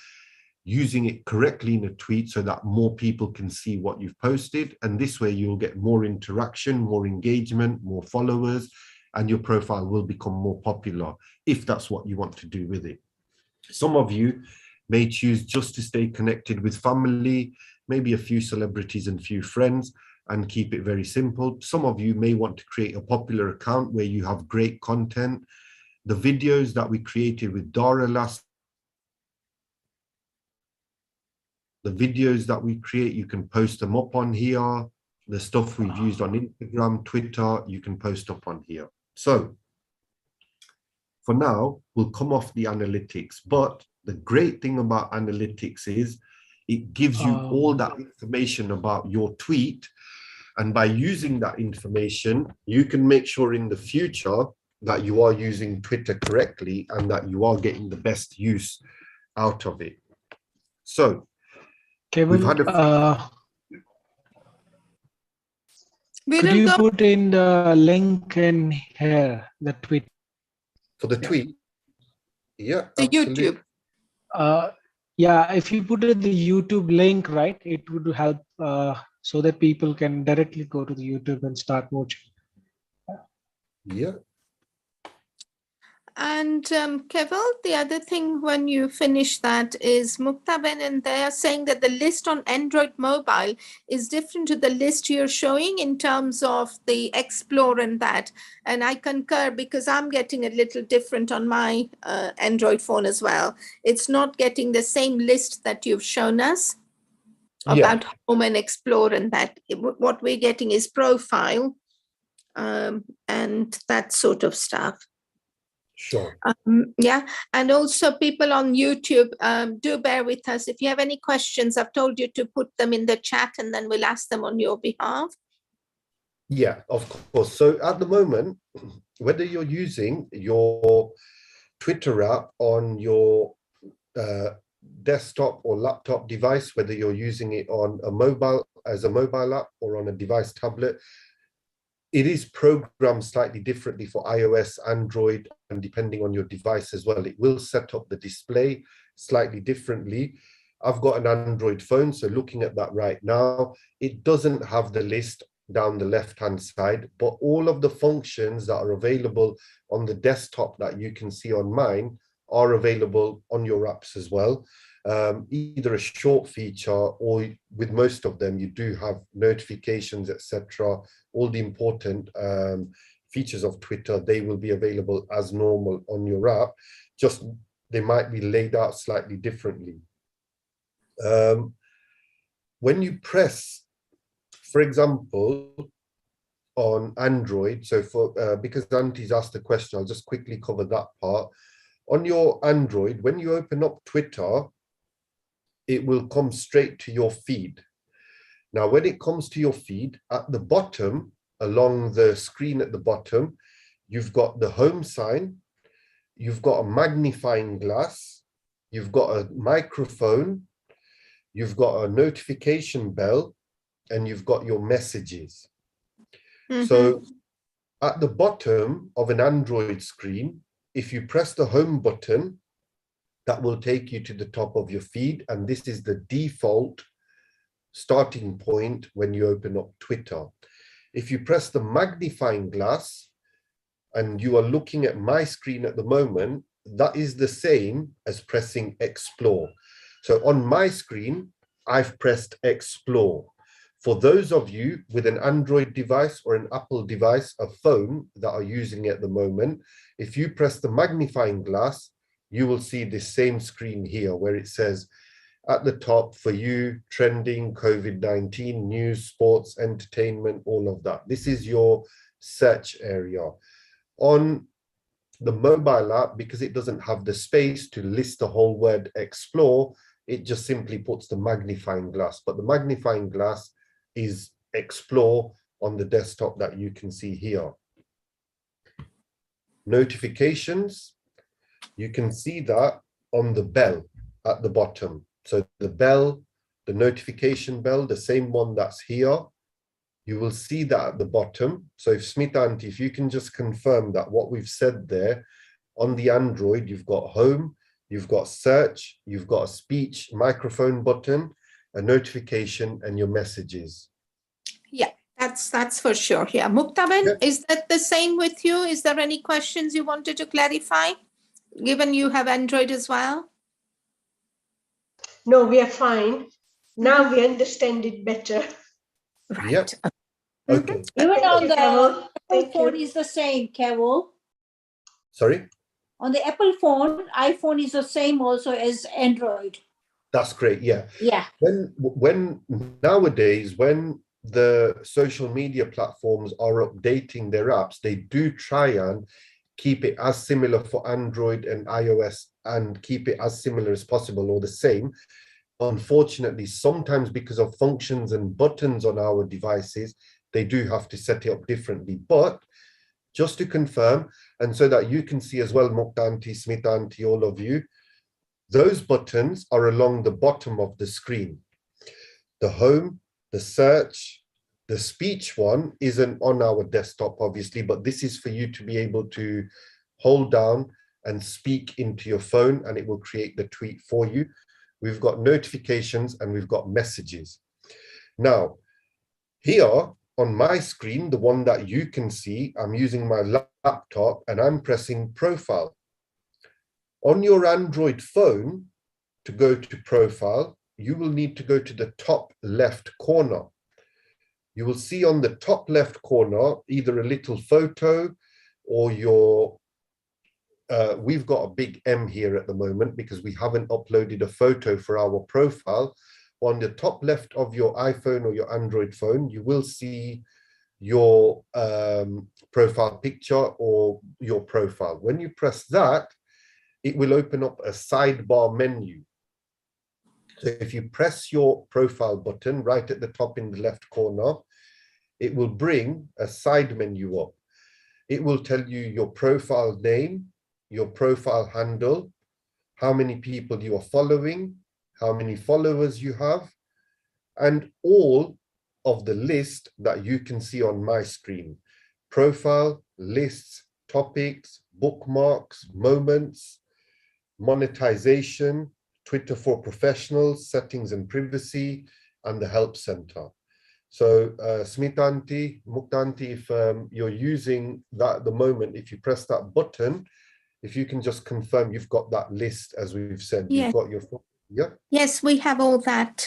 using it correctly in a tweet so that more people can see what you've posted. And this way you'll get more interaction, more engagement, more followers, and your profile will become more popular if that's what you want to do with it. Some of you may choose just to stay connected with family, maybe a few celebrities and few friends, and keep it very simple. Some of you may want to create a popular account where you have great content. The videos that we created with Dara the videos that we create, you can post them up on here. The stuff we've used on Instagram, Twitter, you can post up on here. So for now, we'll come off the analytics, but the great thing about analytics is it gives you all that information about your tweet. And by using that information, you can make sure in the future that you are using Twitter correctly and that you are getting the best use out of it. So Kevin, we've had could you put in the link in here, the tweet? For the tweet? Yeah, the absolutely. YouTube. Yeah, if you put in the YouTube link, right, it would help so that people can directly go to the YouTube and start watching. Yeah. And Keval, the other thing when you finish that is Muktaben, and they are saying that the list on Android mobile is different to the list you're showing in terms of the Explore and that. And I concur because I'm getting a little different on my Android phone as well. It's not getting the same list that you've shown us about Home and Explore and that. What we're getting is Profile and that sort of stuff. Sure. Yeah, and also people on YouTube, do bear with us. If you have any questions, I've told you to put them in the chat and then we'll ask them on your behalf. Yeah, of course. So at the moment, whether you're using your Twitter app on your desktop or laptop device, whether you're using it on a mobile as a mobile app or on a device tablet, it is programmed slightly differently for iOS, Android, and depending on your device as well. It will set up the display slightly differently. I've got an Android phone, so looking at that right now, it doesn't have the list down the left-hand side, but all of the functions that are available on the desktop that you can see on mine are available on your apps as well. Either a short feature or with most of them, you do have notifications, etc. All the important features of Twitter, they will be available as normal on your app, just they might be laid out slightly differently. When you press, for example, on Android, so for because Auntie's asked the question, I'll just quickly cover that part. On your Android, when you open up Twitter, it will come straight to your feed. Now, when it comes to your feed, at the bottom, along the screen at the bottom, you've got the home sign, you've got a magnifying glass, you've got a microphone, you've got a notification bell, and you've got your messages. So at the bottom of an Android screen, if you press the home button, that will take you to the top of your feed. And this is the default starting point when you open up Twitter. If you press the magnifying glass and you are looking at my screen at the moment, that is the same as pressing Explore. So on my screen, I've pressed Explore. For those of you with an Android device or an Apple device, a phone that are using it at the moment, if you press the magnifying glass, you will see this same screen here where it says at the top for you, trending, COVID-19, news, sports, entertainment, all of that. This is your search area. On the mobile app, because it doesn't have the space to list the whole word explore, it just simply puts the magnifying glass. But the magnifying glass is explore on the desktop that you can see here. Notifications, you can see that on the bell at the bottom. So the bell, the notification bell, the same one that's here, you will see that at the bottom. So if Smita, if you can just confirm that what we've said there, on the Android, you've got home, you've got search, you've got a speech microphone button, a notification, and your messages. Yeah, that's for sure. Yeah, Muktaben, is that the same with you? Is there any questions you wanted to clarify, given you have Android as well? No, we are fine. Now we understand it better. Right. Yep. Okay. Even on the Carol. Apple phone is the same, Carol. Sorry? On the Apple phone, iPhone is the same also as Android. That's great. Yeah. Yeah. When nowadays, when the social media platforms are updating their apps, they do try and keep it as similar for Android and iOS and keep it as similar as possible or the same. Unfortunately, sometimes because of functions and buttons on our devices, they do have to set it up differently. But just to confirm, and so that you can see as well, Muktanti, Smitanti, all of you, those buttons are along the bottom of the screen. The home, the search, the speech one isn't on our desktop, obviously, but this is for you to be able to hold down and speak into your phone, and it will create the tweet for you. We've got notifications and we've got messages. Now, here on my screen, the one that you can see, I'm using my laptop and I'm pressing profile. On your Android phone, to go to profile, you will need to go to the top left corner. You will see on the top left corner either a little photo or your, we've got a big M here at the moment because we haven't uploaded a photo for our profile. On the top left of your iPhone or your Android phone, you will see your profile picture or your profile. When you press that, it will open up a sidebar menu. So if you press your profile button right at the top in the left corner, it will bring a side menu up. It will tell you your profile name, your profile handle, how many people you are following, how many followers you have, and all of the list that you can see on my screen. Profile, lists, topics, bookmarks, moments, monetization, Twitter for professionals, settings and privacy, and the help center. So Smitanti, Muktanti, if you're using that at the moment, if you press that button, if you can just confirm you've got that list, as we've said, Yes. you've got your, yeah? Yes, we have all that,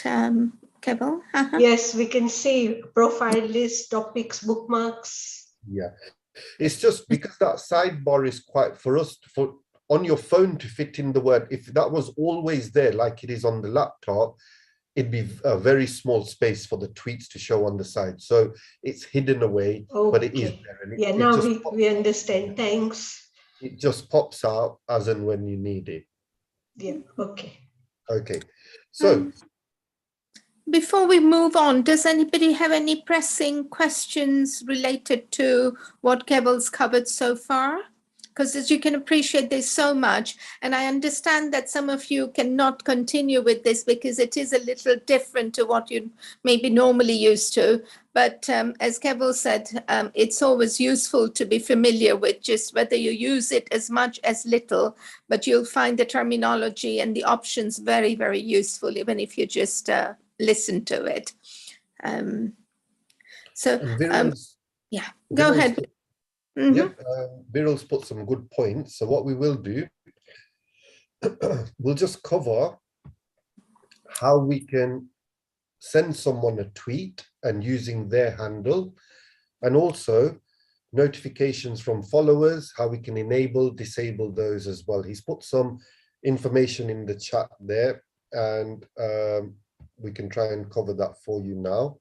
Keval. Yes, we can see profile list, topics, bookmarks. Yeah, it's just because that sidebar is quite, for us, for on your phone to fit in the word, if that was always there like it is on the laptop, it'd be a very small space for the tweets to show on the side. So it's hidden away, but it is there. And Yeah, now we understand. Thanks. It just pops out as and when you need it. Yeah, okay. Okay, so Before we move on, does anybody have any pressing questions related to what Keval's covered so far? Because as you can appreciate, there's so much. And I understand that some of you cannot continue with this because it is a little different to what you maybe normally used to. But as Keval said, it's always useful to be familiar with just whether you use it as much as little, but you'll find the terminology and the options very, very useful, even if you just listen to it. Yeah, go ahead. Yep, Biral's put some good points. So what we will do, we'll just cover how we can send someone a tweet and using their handle, and also notifications from followers, how we can enable, disable those as well. He's put some information in the chat there, and we can try and cover that for you now.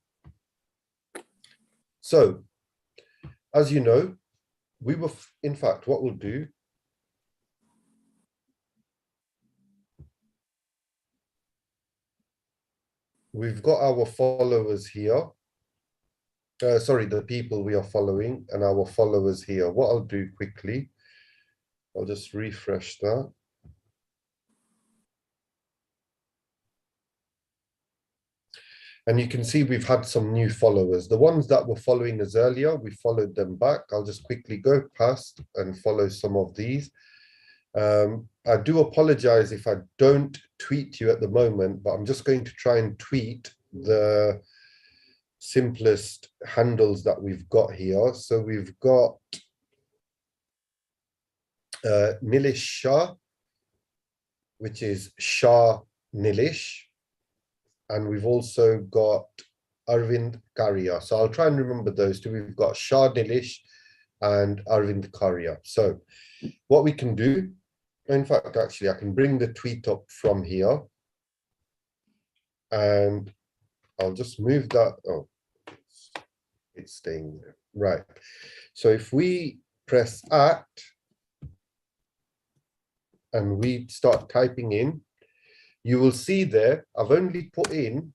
So, as you know, we were, in fact, what we'll do, we've got our followers here. Sorry, the people we are following and our followers here. What I'll do quickly, I'll just refresh that. And you can see we've had some new followers. The ones that were following us earlier, we followed them back. I'll just quickly go past and follow some of these. I do apologize if I don't tweet you at the moment, but I'm just going to try and tweet the simplest handles that we've got here. So we've got Nilish Shah, which is Shah Nilish. And we've also got Arvind Karia. So I'll try and remember those two. We've got Shah Nilish and Arvind Karia. So what we can do, in fact, actually, I can bring the tweet up from here. And I'll just move that. Oh, it's staying there. Right. So if we press @ and we start typing in, you will see there, I've only put in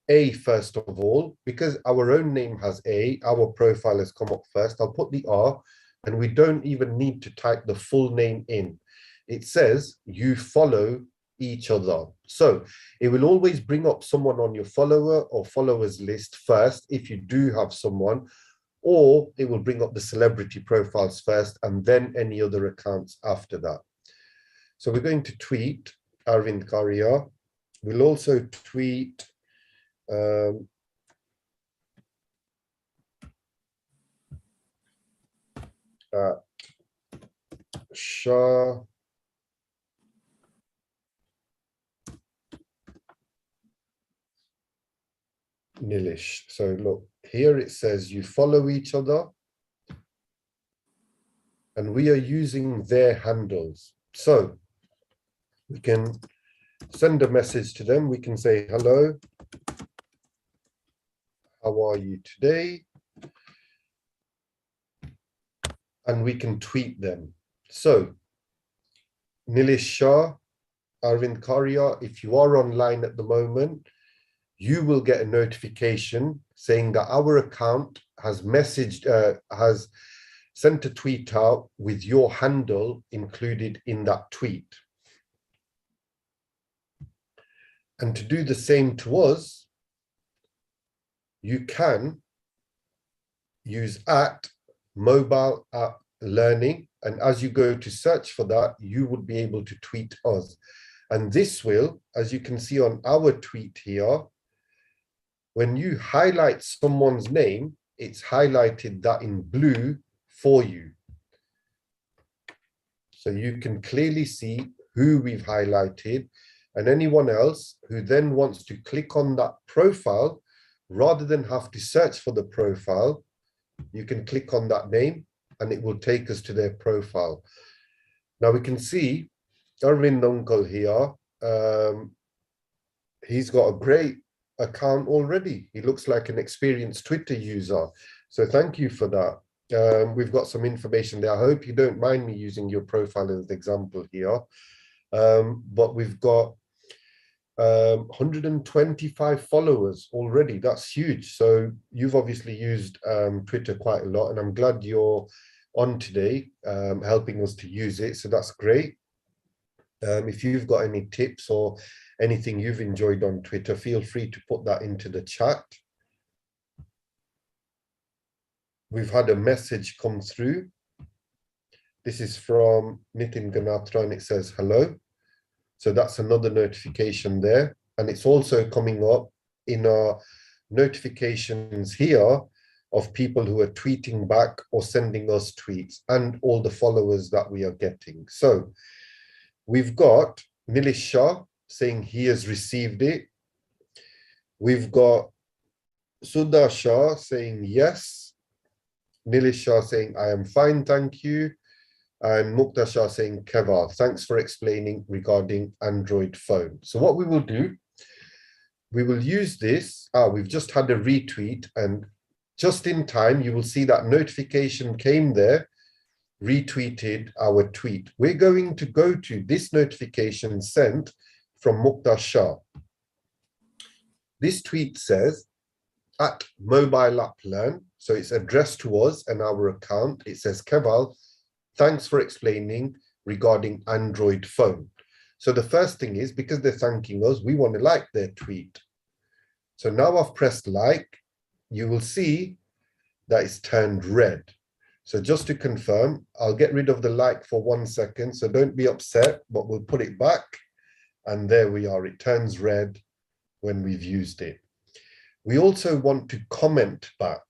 A first of all, because our own name has A, our profile has come up first. I'll put the R, and we don't even need to type the full name in. It says you follow each other. So it will always bring up someone on your follower or followers list first, if you do have someone, or it will bring up the celebrity profiles first and then any other accounts after that. So we're going to tweet Arvind Karia. We'll also tweet Shah Nilish. So look, here it says you follow each other and we are using their handles. So we can send a message to them. We can say, hello, how are you today? And we can tweet them. So Nilish Shah, Arvind Karia, if you are online at the moment, you will get a notification saying that our account has has sent a tweet out with your handle included in that tweet. And to do the same to us, you can use @mobile_app_learning. And as you go to search for that, you would be able to tweet us. And this will, as you can see on our tweet here, when you highlight someone's name, it's highlighted that in blue for you. So you can clearly see who we've highlighted, and anyone else who then wants to click on that profile, rather than have to search for the profile, you can click on that name and it will take us to their profile. Now we can see Arvind Uncle here, he's got a great account already. He looks like an experienced Twitter user. So thank you for that. We've got some information there. I hope you don't mind me using your profile as an example here. But we've got 125 followers already. That's huge. So you've obviously used Twitter quite a lot, and I'm glad you're on today helping us to use it. So that's great. If you've got any tips or anything you've enjoyed on Twitter, feel free to put that into the chat. We've had a message come through. This is from Nitin Ganatra and it says hello. So that's another notification there. And it's also coming up in our notifications here of people who are tweeting back or sending us tweets and all the followers that we are getting. So we've got Nilish Shah saying he has received it. We've got Sudha Shah saying yes. Nilish Shah saying, I am fine, thank you. And Mukta Shah saying, Keva, thanks for explaining regarding Android phone. So what we will do, we will use this. We've just had a retweet, and just in time, you will see that notification came there, retweeted our tweet. We're going to go to this notification sent from Mukta Shah. This tweet says, @mobile_app_learn. So it's addressed to us and our account. It says, Keval, thanks for explaining regarding Android phone. So the first thing is, because they're thanking us, we want to like their tweet. So now I've pressed like, you will see that it's turned red. So just to confirm, I'll get rid of the like for 1 second. So don't be upset, but we'll put it back. And there we are. It turns red when we've used it. We also want to comment back.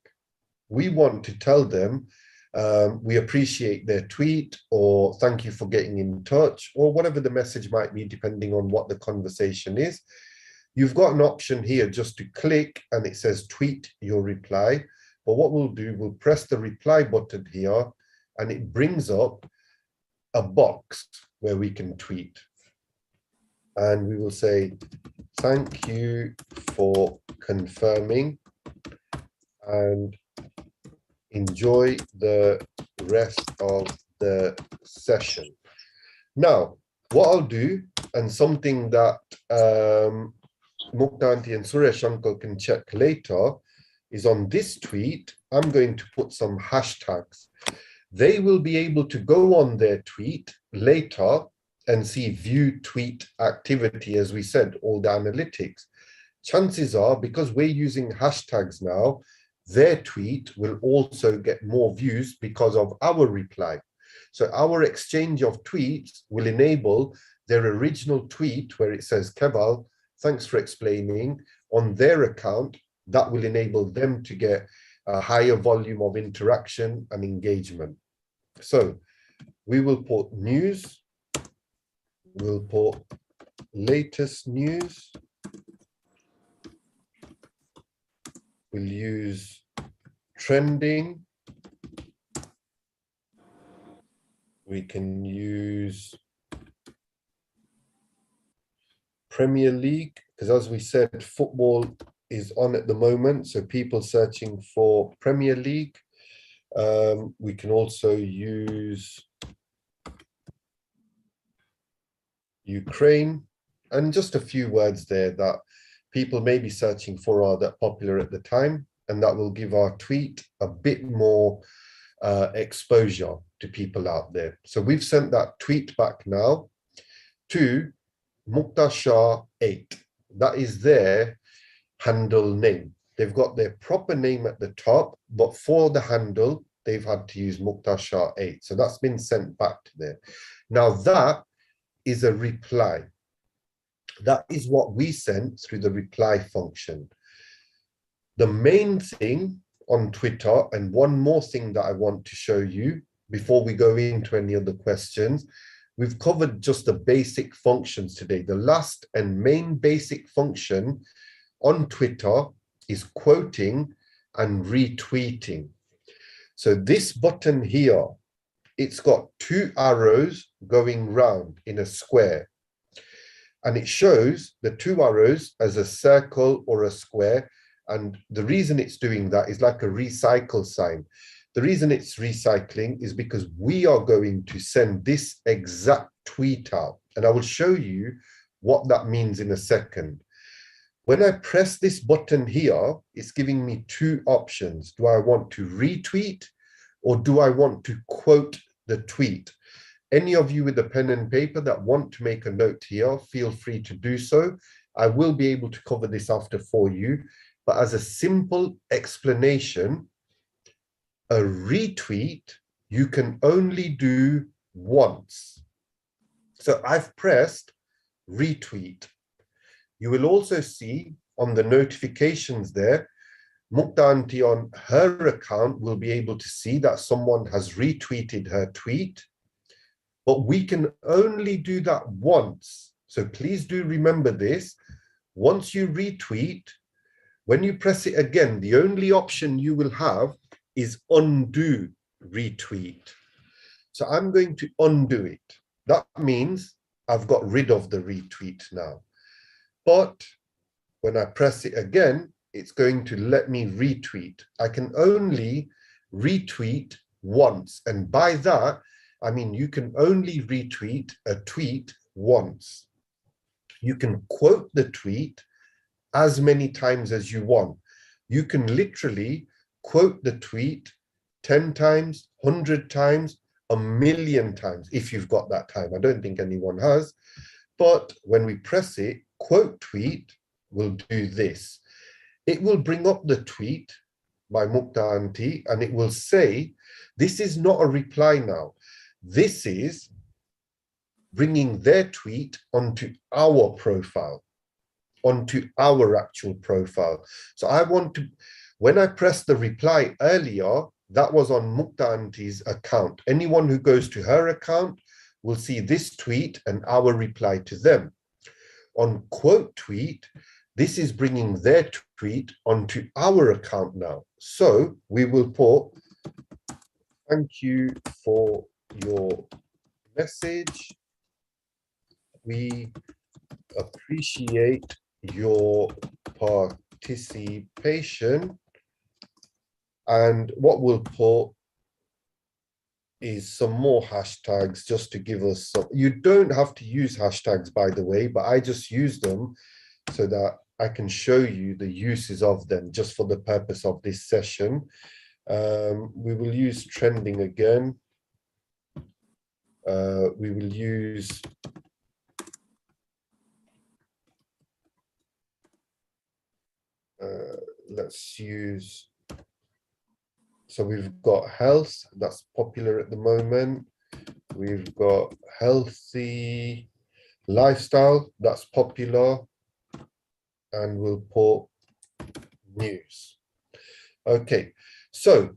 We want to tell them we appreciate their tweet, or thank you for getting in touch, or whatever the message might be, depending on what the conversation is. You've got an option here just to click and it says tweet your reply. But what we'll do, we'll press the reply button here and it brings up a box where we can tweet. And we will say, thank you for confirming and enjoy the rest of the session. Now, what I'll do, and something that Muktanti and Suresh Uncle can check later, is on this tweet, I'm going to put some hashtags. They will be able to go on their tweet later and see view tweet activity, as we said, all the analytics. Chances are, because we're using hashtags now, their tweet will also get more views because of our reply. So our exchange of tweets will enable their original tweet where it says, Keval, thanks for explaining, on their account. That will enable them to get a higher volume of interaction and engagement. So we will put news, we'll put latest news, We'll use trending. We can use Premier League, because as we said, football is on at the moment, so people searching for Premier League. We can also use Ukraine, and just a few words there that people may be searching for are that popular at the time, and that will give our tweet a bit more exposure to people out there. So we've sent that tweet back now to Mukta Shah 8. That is their handle name. They've got their proper name at the top, but for the handle, they've had to use Mukta Shah 8. So that's been sent back to there. Now that is a reply. That is what we sent through the reply function. The main thing on Twitter, and one more thing that I want to show you before we go into any other questions, we've covered just the basic functions today. The last and main basic function on Twitter is quoting and retweeting. So this button here, it's got two arrows going round in a square. And it shows the two arrows as a circle or a square. And the reason it's doing that is like a recycle sign. The reason it's recycling is because we are going to send this exact tweet out. And I will show you what that means in a second. When I press this button here, it's giving me two options. Do I want to retweet or do I want to quote the tweet? Any of you with a pen and paper that want to make a note here, feel free to do so. I will be able to cover this after for you. But as a simple explanation, a retweet you can only do once. So I've pressed retweet. You will also see on the notifications there, Mukta Aunty on her account will be able to see that someone has retweeted her tweet, but we can only do that once. So please do remember this. Once you retweet, when you press it again, the only option you will have is undo retweet. So I'm going to undo it. That means I've got rid of the retweet now. But when I press it again, it's going to let me retweet. I can only retweet once. And by that, I mean, you can only retweet a tweet once. You can quote the tweet as many times as you want. You can literally quote the tweet 10 times, 100 times, 1,000,000 times, if you've got that time. I don't think anyone has. But when we press it, quote tweet will do this. It will bring up the tweet by Mukta Aunty and it will say, this is not a reply now. This is bringing their tweet onto our profile, onto our actual profile. So I want to, when I pressed the reply earlier, that was on Mukta Aunty's account. Anyone who goes to her account will see this tweet and our reply to them. On quote tweet, this is bringing their tweet onto our account now. So we will put, thank you for your message. We appreciate your participation. And what we'll put is some more hashtags just to give us some. You don't have to use hashtags, by the way, but I just use them so that I can show you the uses of them just for the purpose of this session. We will use trending again. We will use let's use, so we've got health, that's popular at the moment. We've got healthy lifestyle, that's popular. And we'll put news. Okay, so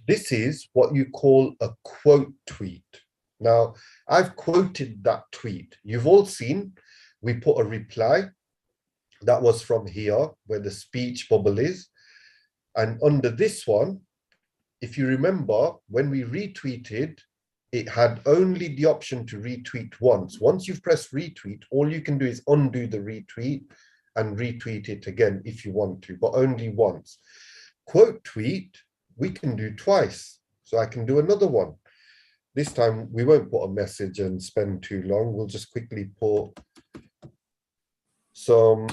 this is what you call a quote tweet. Now, I've quoted that tweet. You've all seen, we put a reply. That was from here, where the speech bubble is. And under this one, if you remember, when we retweeted, it had only the option to retweet once. Once you've pressed retweet, all you can do is undo the retweet and retweet it again if you want to, but only once. Quote tweet, we can do twice. So I can do another one. This time we won't put a message and spend too long. We'll just quickly put some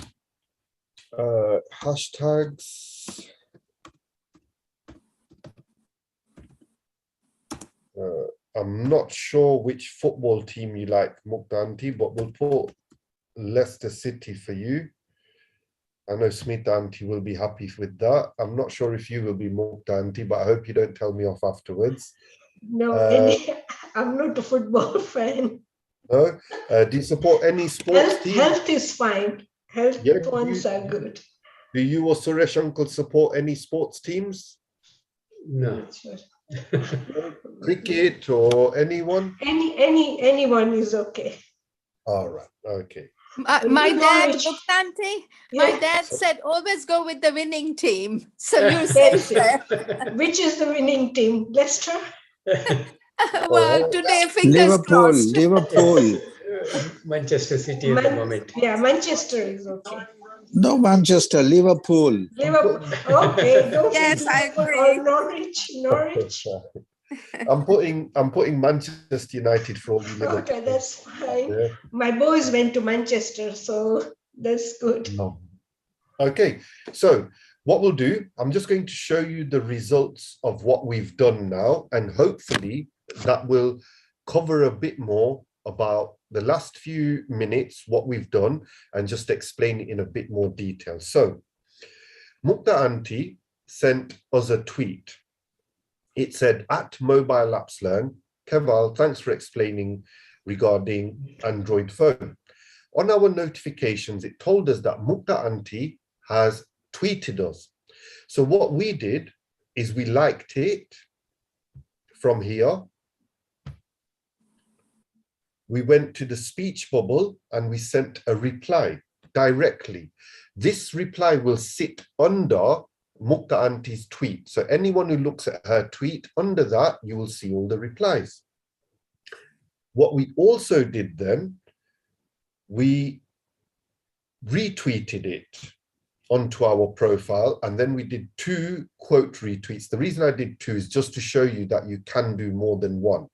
hashtags. I'm not sure which football team you like, Mukta, but we'll put Leicester City for you. I know Smith Auntie will be happy with that. I'm not sure if you will be Mukta, but I hope you don't tell me off afterwards. No, I'm not a football fan. No? Do you support any sports team? Health is fine. Health ones are good. Do you or Suresh Uncle support any sports teams? No. Cricket or anyone? Anyone is okay. All right. Okay. My dad, Norwich. Muktanti, Yeah. my dad said always go with the winning team. So you said that. Which is the winning team? Leicester? Well, today, fingers crossed. Liverpool. Manchester City at the moment. Yeah, Manchester is okay. No, Manchester, Liverpool. Liverpool. Okay. Go Yes, for I Liverpool agree. or Norwich. I'm putting Manchester United for all you Liverpool. Okay, that's fine. Yeah. My boys went to Manchester, so that's good. No. Okay, so what we'll do, I'm just going to show you the results of what we've done now, and hopefully that will cover a bit more about the last few minutes, what we've done, and just explain it in a bit more detail. So Mukta Auntie sent us a tweet. It said, at Mobile Apps Learn, Keval, thanks for explaining regarding Android phone. On our notifications, it told us that Mukta Auntie has tweeted us. So what we did is we liked it from here. We went to the speech bubble and we sent a reply directly. This reply will sit under Mukta Auntie's tweet. So anyone who looks at her tweet, under that, you will see all the replies. What we also did then, we retweeted it onto our profile, and then we did 2 quote retweets. The reason I did 2 is just to show you that you can do more than one.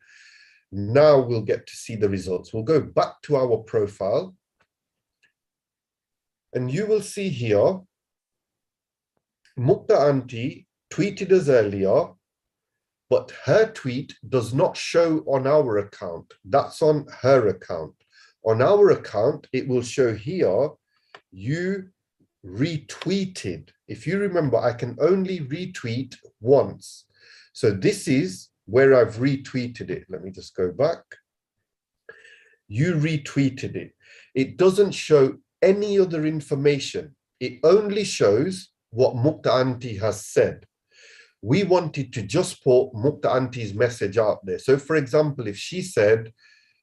Now we'll get to see the results. We'll go back to our profile, and you will see here, Mukta Auntie tweeted us earlier, but her tweet does not show on our account. That's on her account. On our account, it will show here, you retweeted. If you remember, I can only retweet once. So this is where I've retweeted it. Let me just go back. You retweeted it. It doesn't show any other information. It only shows what Mukta Auntie has said. We wanted to just put Mukta Auntie's message out there. So for example, if she said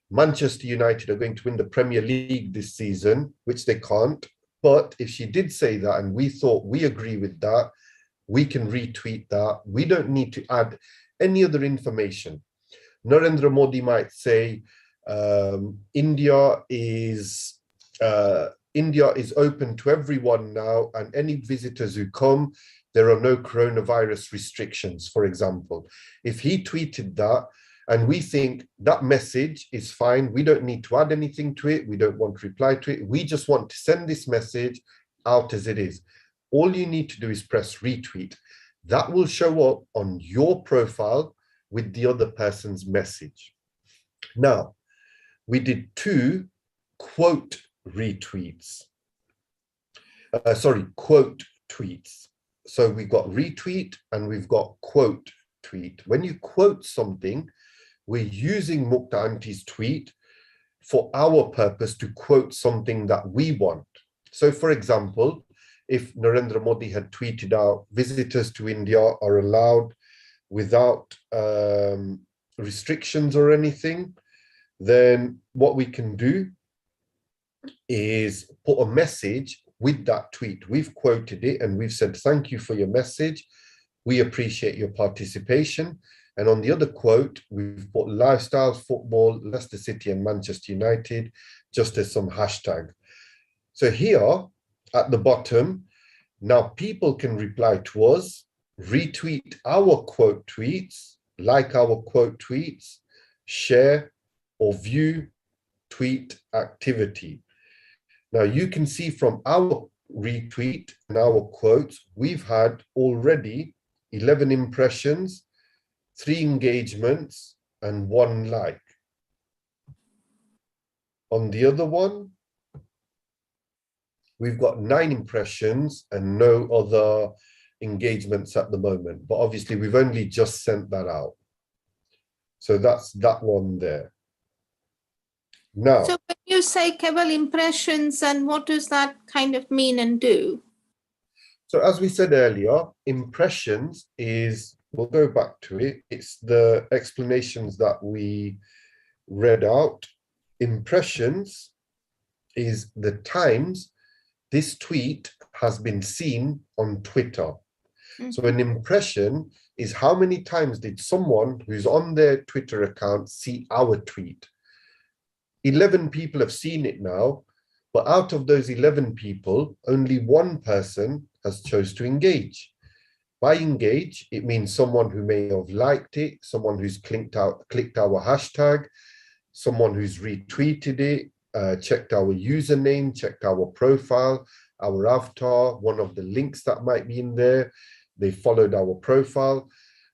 Manchester United are going to win the Premier League this season, which they can't, but if she did say that and we thought we agree with that, we can retweet that. We don't need to add any other information. Narendra Modi might say India is open to everyone now, and any visitors who come, there are no coronavirus restrictions, for example. If he tweeted that and we think that message is fine, we don't need to add anything to it, we don't want to reply to it, we just want to send this message out as it is. All you need to do is press retweet. That will show up on your profile with the other person's message. Now, we did 2 quote retweets. Quote tweets. So we've got retweet and we've got quote tweet. When you quote something, we're using Mukta Auntie's tweet for our purpose to quote something that we want. So for example, if Narendra Modi had tweeted out, visitors to India are allowed without restrictions or anything, then what we can do is put a message with that tweet. We've quoted it and we've said, thank you for your message. We appreciate your participation. And on the other quote, we've put lifestyles, football, Leicester City and Manchester United, just as some hashtag. So here at the bottom, now people can reply to us, retweet our quote tweets, like our quote tweets, share or view tweet activity. Now you can see from our retweet and our quotes, we've had already 11 impressions, 3 engagements, and 1 like. On the other one, we've got 9 impressions and no other engagements at the moment. But obviously, we've only just sent that out. So that's that one there. Now, so when you say Keval impressions, and what does that kind of mean and do? so as we said earlier, impressions is, we'll go back to it. It's the explanations that we read out. Impressions is the times this tweet has been seen on Twitter. So an impression is how many times did someone who's on their Twitter account see our tweet? 11 people have seen it now, but out of those 11 people, only 1 person has chose to engage. By engage, it means someone who may have liked it, someone who's clicked our hashtag, someone who's retweeted it, checked our username, checked our profile, our avatar, one of the links that might be in there. They followed our profile,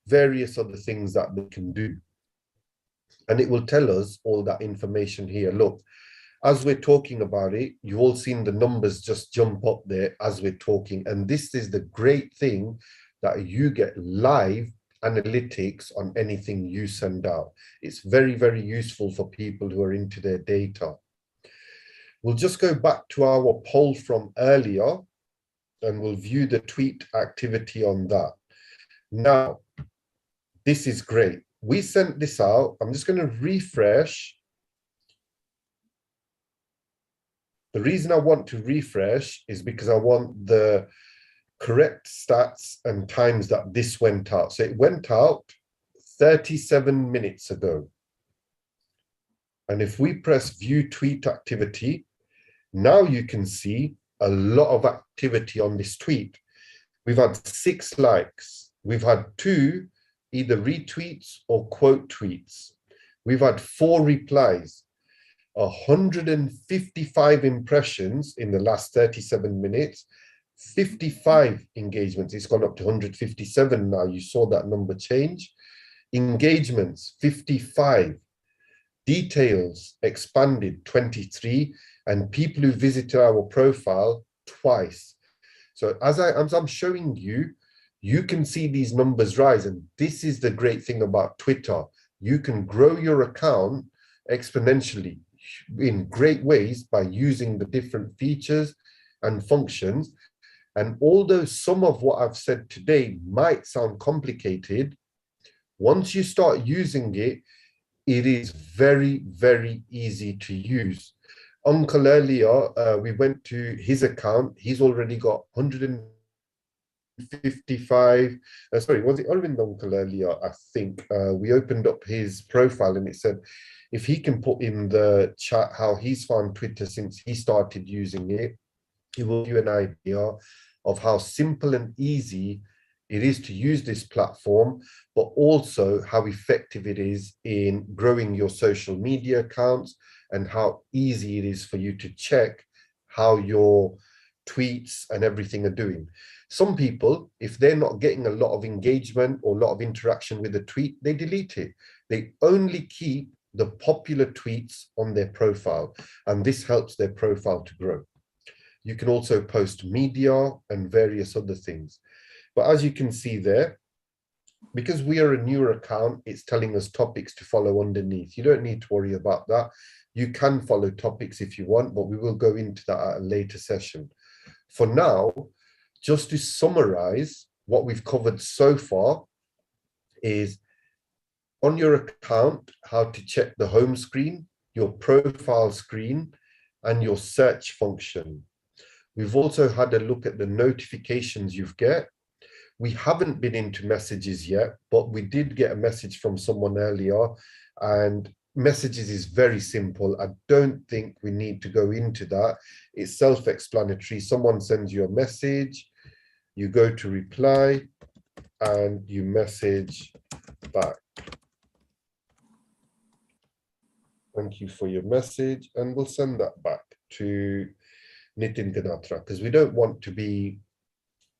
various other things that they can do. And it will tell us all that information here. Look, as we're talking about it, you've all seen the numbers just jump up there as we're talking. And this is the great thing, that you get live analytics on anything you send out. It's very, very useful for people who are into their data. We'll just go back to our poll from earlier and we'll view the tweet activity on that. Now, this is great. We sent this out. I'm just going to refresh. The reason I want to refresh is because I want the correct stats and times that this went out. So it went out 37 minutes ago. And if we press view tweet activity, now you can see a lot of activity on this tweet. We've had 6 likes. We've had 2 either retweets or quote tweets. We've had 4 replies, 155 impressions in the last 37 minutes, 55 engagements. It's gone up to 157 now. You saw that number change. Engagements, 55. Details expanded, 23. And people who visited our profile twice. So as I'm showing you, you can see these numbers rise. And this is the great thing about Twitter. You can grow your account exponentially in great ways by using the different features and functions. And although some of what I've said today might sound complicated, once you start using it, it is very, very easy to use. Uncle earlier, we went to his account. He's already got 155. Sorry, was it Arvind Uncle earlier? I think we opened up his profile and it said, if he can put in the chat how he's found Twitter since he started using it, it will give you an idea of how simple and easy it is to use this platform, but also how effective it is in growing your social media accounts and how easy it is for you to check how your tweets and everything are doing. Some people, if they're not getting a lot of engagement or a lot of interaction with the tweet, they delete it. They only keep the popular tweets on their profile, and this helps their profile to grow. You can also post media and various other things. But as you can see there, because we are a newer account, it's telling us topics to follow underneath. You don't need to worry about that. You can follow topics if you want, but we will go into that at a later session. For now, just to summarize what we've covered so far is on your account, how to check the home screen, your profile screen, and your search function. We've also had a look at the notifications you get. We haven't been into messages yet, but we did get a message from someone earlier, and messages is very simple. I don't think we need to go into that. It's self-explanatory. Someone sends you a message, you go to reply, and you message back. Thank you for your message, and we'll send that back to Nitin Ganatra, because we don't want to be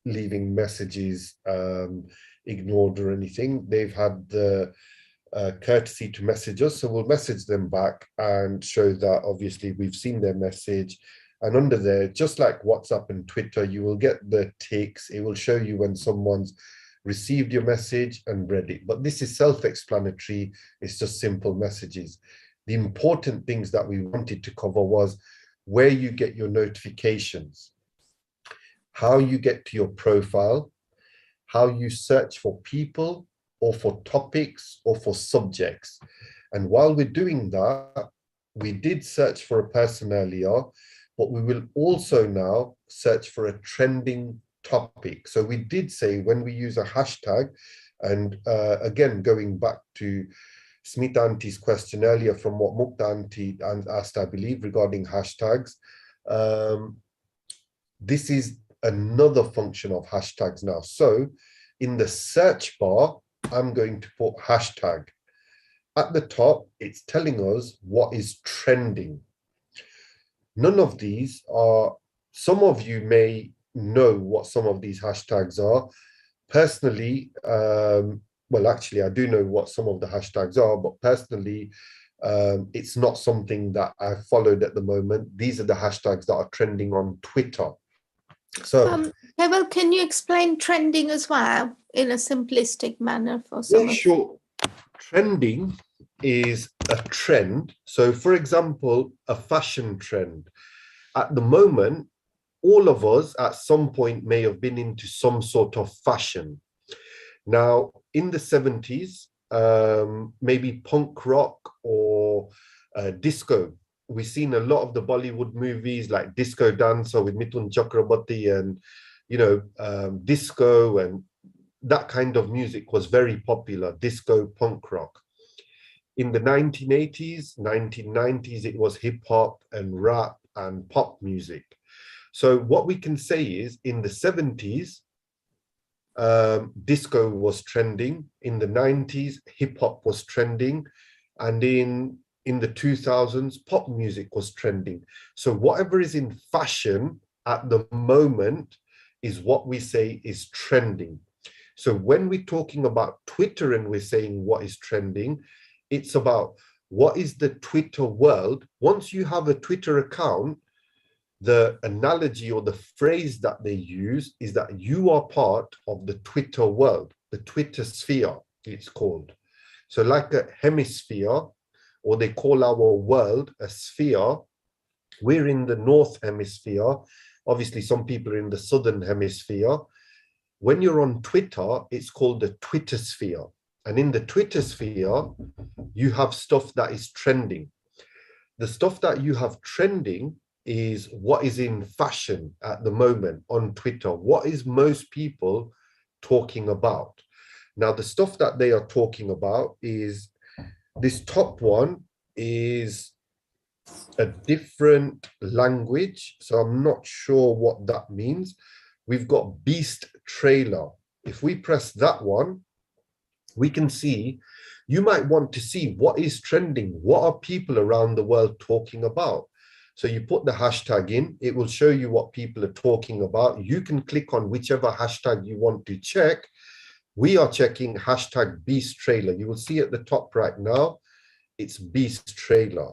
leaving messages ignored or anything. They've had the courtesy to message us, so we'll message them back and show that obviously we've seen their message. And under there, just like WhatsApp and Twitter, you will get the ticks. It will show you when someone's received your message and read it. But this is self-explanatory. It's just simple messages. The important things that we wanted to cover was where you get your notifications, how you get to your profile, how you search for people or for topics or for subjects. And while we're doing that, we did search for a person earlier, but we will also now search for a trending topic. So we did say when we use a hashtag, and again, going back to Smita Auntie's question earlier from what Mukta Auntie asked, I believe, regarding hashtags, this is another function of hashtags now. So in the search bar, I'm going to put hashtag. At the top, it's telling us what is trending. None of these are, some of you may know what some of these hashtags are. Personally, well, actually, I do know what some of the hashtags are, but personally, it's not something that I've followed at the moment. These are the hashtags that are trending on Twitter. So, well, can you explain trending as well in a simplistic manner for some? Yeah, sure. Trending is a trend. So, for example, a fashion trend. At the moment, all of us at some point may have been into some sort of fashion. Now, in the 70s, maybe punk rock or disco. We've seen a lot of the Bollywood movies like Disco Dancer with Mithun Chakraborty and, you know, disco, and that kind of music was very popular, disco, punk rock. In the 1980s, 1990s, it was hip hop and rap and pop music. So what we can say is in the 70s, disco was trending. In the 90s, hip hop was trending. And in the 2000s, pop music was trending. So whatever is in fashion at the moment is what we say is trending. So when we're talking about Twitter and we're saying what is trending, it's about what is the Twitter world. Once you have a Twitter account, the analogy or the phrase that they use is that you are part of the Twitter world, the Twitter sphere, it's called. So like a hemisphere, or they call our world a sphere, we're in the North Hemisphere. Obviously, some people are in the Southern Hemisphere. When you're on Twitter, it's called the Twitter sphere. And in the Twitter sphere, you have stuff that is trending. The stuff that you have trending is what is in fashion at the moment on Twitter. What is most people talking about? Now, the stuff that they are talking about is, this top one is a different language, so I'm not sure what that means. We've got Beast Trailer. If we press that one, we can see, you might want to see what is trending. What are people around the world talking about? So you put the hashtag in, it will show you what people are talking about. You can click on whichever hashtag you want to check. We are checking hashtag Beast Trailer. You will see at the top right now, it's Beast Trailer.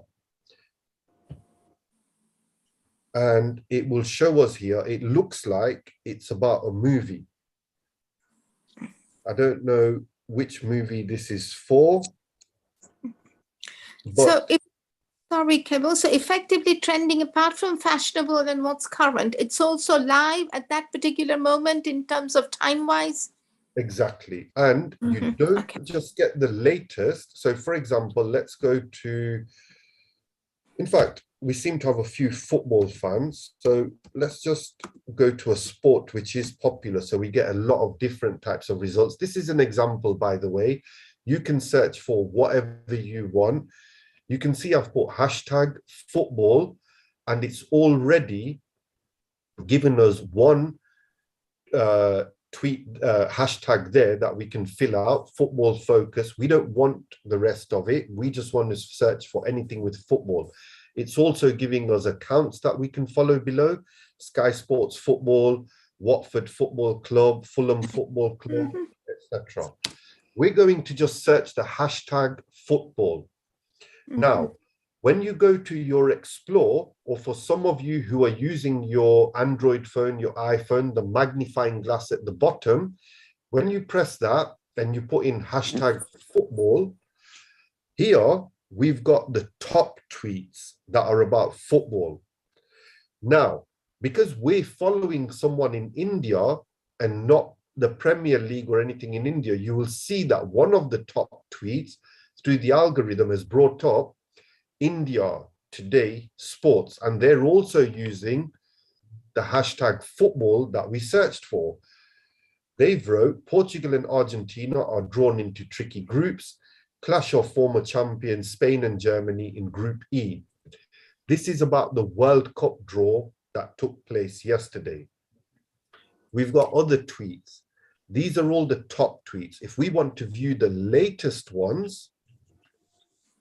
And it will show us here, it looks like it's about a movie. I don't know which movie this is for. So so effectively trending, apart from fashionable and what's current, it's also live at that particular moment in terms of time-wise? Exactly. And you don't just get the latest. So for example, let's go to, in fact, we seem to have a few football fans. So let's just go to a sport which is popular. So we get a lot of different types of results. This is an example, by the way. You can search for whatever you want. You can see I've put hashtag football, and it's already given us one tweet hashtag there that we can fill out, football focus. We don't want the rest of it. We just want to search for anything with football. It's also giving us accounts that we can follow below: Sky Sports Football, Watford Football Club, Fulham Football Club, etc. We're going to just search the hashtag football. Now, when you go to your Explore, or for some of you who are using your Android phone, your iPhone, the magnifying glass at the bottom, when you press that and you put in hashtag football, here we've got the top tweets that are about football. Now, because we're following someone in India and not the Premier League or anything in India, you will see that one of the top tweets through the algorithm has brought up India Today Sports, and they're also using the hashtag football that we searched for. They've wrote, Portugal and Argentina are drawn into tricky groups, clash of former champions Spain and Germany in Group E. This is about the World Cup draw that took place yesterday. We've got other tweets. These are all the top tweets. If we want to view the latest ones,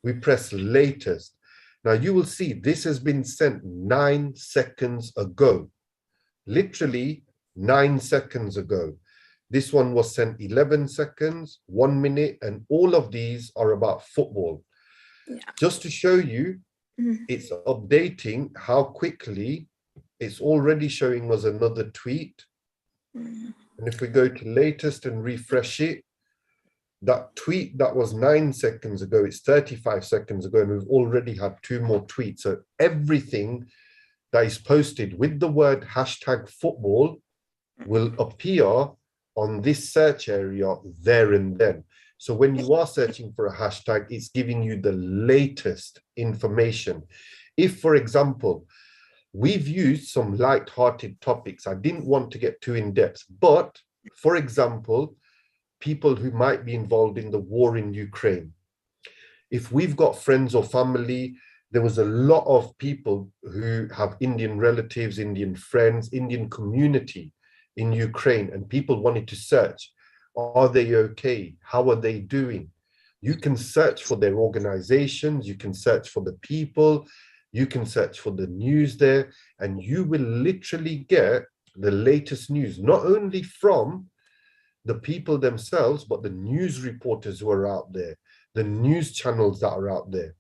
we press latest. Now you will see this has been sent 9 seconds ago, literally 9 seconds ago. This one was sent 11 seconds, 1 minute, and all of these are about football. Yeah. Just to show you, it's updating how quickly it's already showing us another tweet. And if we go to latest and refresh it, that tweet that was 9 seconds ago, it's 35 seconds ago, and we've already had 2 more tweets. So everything that is posted with the word hashtag football will appear on this search area there and then. So when you are searching for a hashtag, it's giving you the latest information. If, for example, we've used some light-hearted topics, I didn't want to get too in depth, but for example, people who might be involved in the war in Ukraine. If we've got friends or family, there was a lot of people who have Indian relatives, Indian friends, Indian community in Ukraine, and people wanted to search, are they okay? How are they doing? You can search for their organizations, you can search for the people, you can search for the news there, and you will literally get the latest news, not only from the people themselves, but the news reporters who are out there, the news channels that are out there.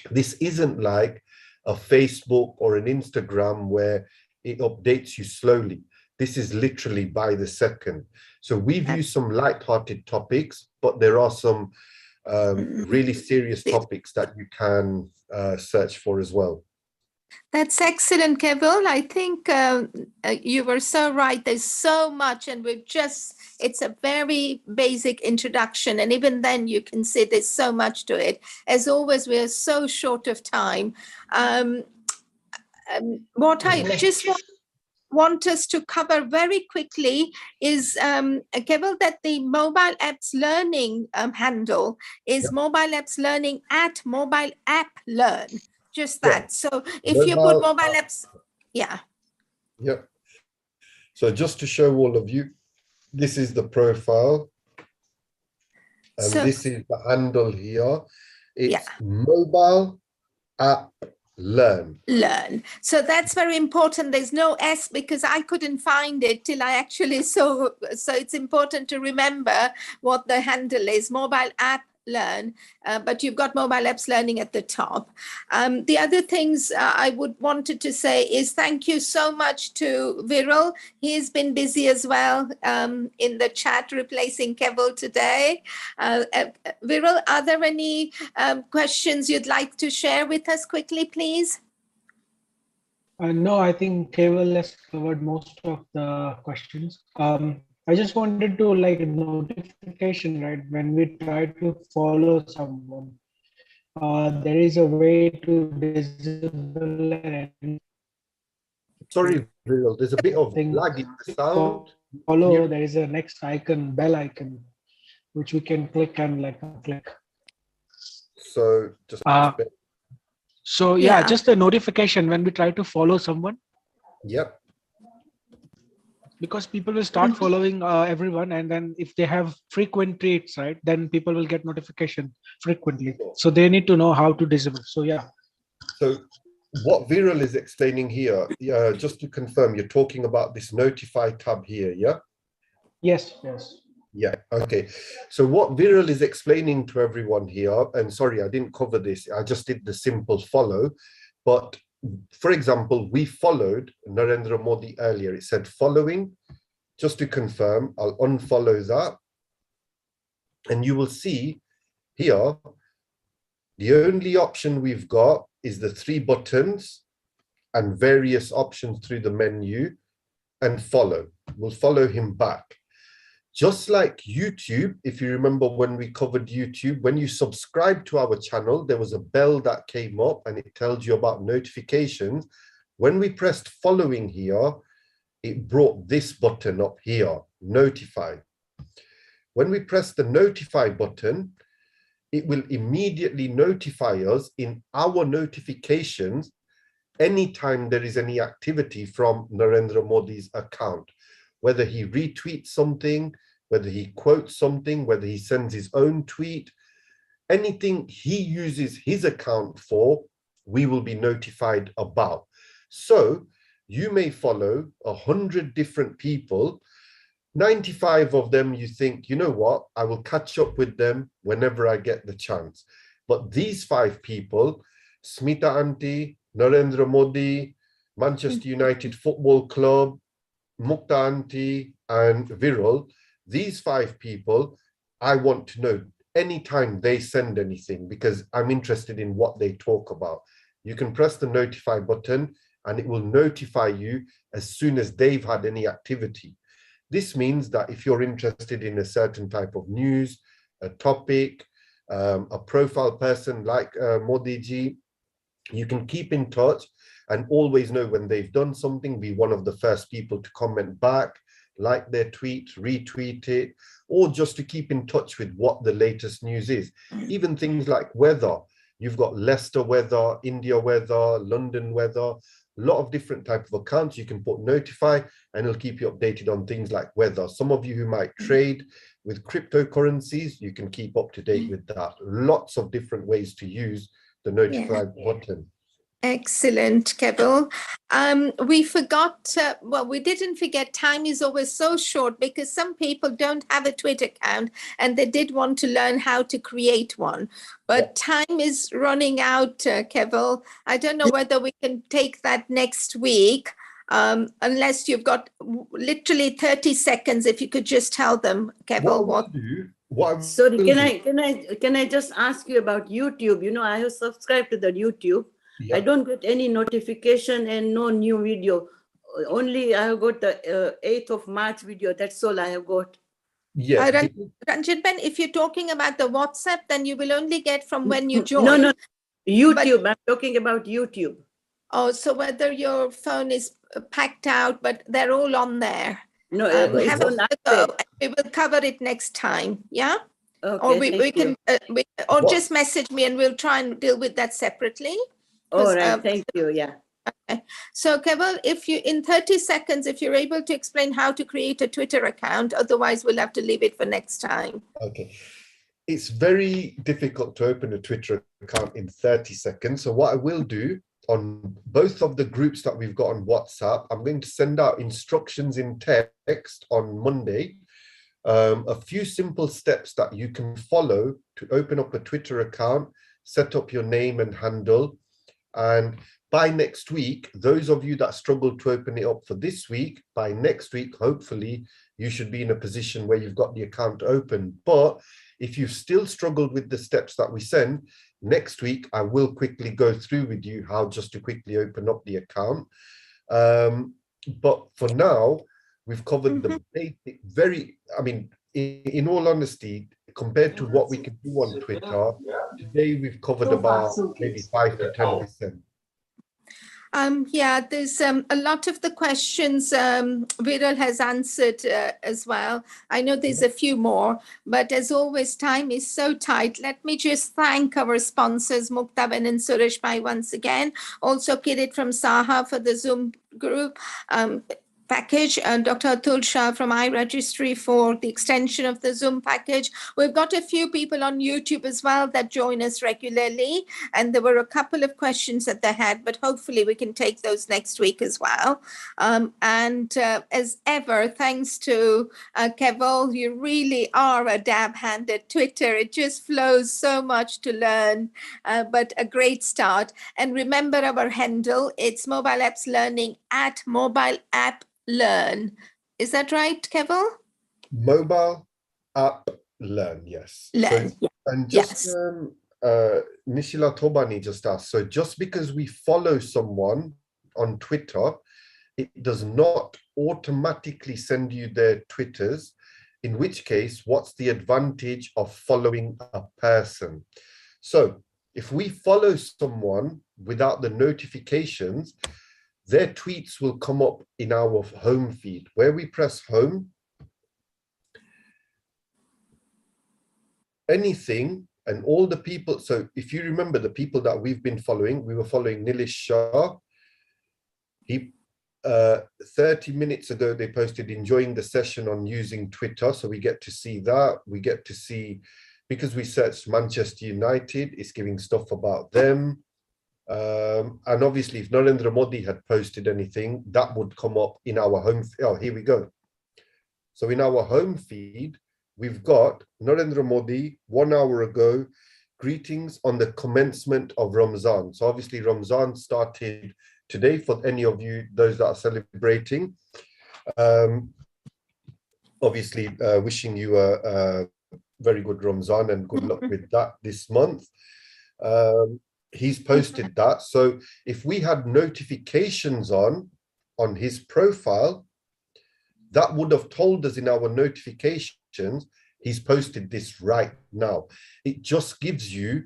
This isn't like a Facebook or an Instagram where it updates you slowly. This is literally by the second. So we've used some light-hearted topics, but there are some really serious topics that you can search for as well. That's excellent, Kevil. I think you were so right. There's so much, and it's a very basic introduction. And even then you can see there's so much to it. As always, we are so short of time. What I just want us to cover very quickly is, Kevil, that the mobile apps learning handle is mobile apps learning at mobile app learn. Just that. So if you put mobile apps, So just to show all of you, this is the profile, and this is the handle here. It's mobile app learn. So that's very important. There's no S because I couldn't find it till I actually saw. So it's important to remember what the handle is, mobile app learn, but you've got mobile apps learning at the top. The other things I would wanted to say is thank you so much to Viral. He's been busy as well in the chat replacing Kevil today. Viral, are there any questions you'd like to share with us quickly, please? No, I think Kevil has covered most of the questions. I just wanted to like a notification, right? When we try to follow someone, there is a way to disable and Sorry, Viral, there's a bit of thing lag in the sound. follow. There is a next icon, bell icon, which we can click and like click. So just So Yeah. just a notification when we try to follow someone, yep. because people will start following everyone, and then if they have frequent tweets, right, then people will get notification frequently. So they need to know how to disable. So yeah. So what Viral is explaining here, just to confirm, you're talking about this notify tab here, yeah? Yes, yes. Yeah, okay. So what Viral is explaining to everyone here, and sorry, I didn't cover this, I just did the simple follow, but for example, we followed Narendra Modi earlier. It said following. Just to confirm, I'll unfollow that. And you will see here, the only option we've got is the 3 buttons and various options through the menu, and follow. We'll follow him back. Just like YouTube, if you remember when we covered YouTube, when you subscribe to our channel, there was a bell that came up and it tells you about notifications. When we pressed following here, it brought this button up here, notify. When we press the notify button, it will immediately notify us in our notifications anytime there is any activity from Narendra Modi's account, whether he retweets something, whether he quotes something, whether he sends his own tweet, anything he uses his account for, we will be notified about. So you may follow 100 different people, 95 of them you think, you know what, I will catch up with them whenever I get the chance. But these 5 people, Smita Aunty, Narendra Modi, Manchester United Football Club, Mukta Aunty, and Viral, these 5 people, I want to know anytime they send anything, because I'm interested in what they talk about. You can press the notify button and it will notify you as soon as they've had any activity. This means that if you're interested in a certain type of news, a topic, a profile person like Modi ji, you can keep in touch and always know when they've done something, be one of the first people to comment back, like their tweet, retweet it, or just to keep in touch with what the latest news is. Even things like weather. You've got Leicester weather, India weather, London weather, a lot of different type of accounts. You can put notify and it'll keep you updated on things like weather. Some of you who might trade with cryptocurrencies, you can keep up to date with that. Lots of different ways to use the notify button. Excellent, Keval. We forgot, well, we didn't forget, time is always so short because some people don't have a Twitter account and they did want to learn how to create one. But time is running out, Keval. I don't know whether we can take that next week, unless you've got literally 30 seconds, if you could just tell them, Keval, Sorry, can I just ask you about YouTube? You know, I have subscribed to the YouTube. I don't get any notification and no new video. Only I have got the 8th of March video. That's all I have got. Ranjit Ben, if you're talking about the WhatsApp, then you will only get from when you join. No, YouTube. I'm talking about YouTube. Oh, so whether your phone is packed out, but they're all on there. No, it's on iPad. We will cover it next time. Yeah. Okay, or we can, just message me and we'll try and deal with that separately. All right, thank you. Yeah. Okay. So, Keval, if you, in 30 seconds, if you're able to explain how to create a Twitter account, otherwise we'll have to leave it for next time. Okay. It's very difficult to open a Twitter account in 30 seconds. So what I will do on both of the groups that we've got on WhatsApp, I'm going to send out instructions in text on Monday, a few simple steps that you can follow to open up a Twitter account, set up your name and handle. And by next week, those of you that struggle to open it up for this week, by next week, hopefully, you should be in a position where you've got the account open. But if you've still struggled with the steps that we send, next week, I will quickly go through with you how just to quickly open up the account. But for now, we've covered the basic, in all honesty, compared to what we can do on Twitter, today we've covered about maybe 5 to 10%. Yeah, there's a lot of the questions Viral has answered as well. I know there's a few more, but as always, time is so tight. Let me just thank our sponsors, Muktaben and Suresh Bhai once again. Also, Kirit from Saha for the Zoom group. Package, Dr. Atul Shah from iRegistry for the extension of the Zoom package. We've got a few people on YouTube as well that join us regularly, and there were a couple of questions that they had, but hopefully we can take those next week as well. As ever, thanks to Keval, you really are a dab hand at Twitter. It just flows so much to learn, but a great start. And remember our handle, it's Mobile Apps Learning at Mobile App Learn. Is that right, Keval? Mobile App Learn, yes. Learn, so, and just Nishila Tobani just asked, so just because we follow someone on Twitter, it does not automatically send you their Twitters, in which case, what's the advantage of following a person? So if we follow someone without the notifications, their tweets will come up in our home feed. Where we press home, anything and all the people. So if you remember the people that we've been following, we were following Nilesh Shah. He 30 minutes ago, they posted enjoying the session on using Twitter. So we get to see that. We get to see, because we searched Manchester United, it's giving stuff about them. And obviously, if Narendra Modi had posted anything, that would come up in our home. Oh, here we go. So in our home feed, we've got Narendra Modi 1 hour ago, greetings on the commencement of Ramzan. So obviously, Ramzan started today for any of you, those that are celebrating. Obviously, wishing you a very good Ramzan and good luck with that this month. He's posted that. So if we had notifications on his profile, that would have told us in our notifications, he's posted this right now. It just gives you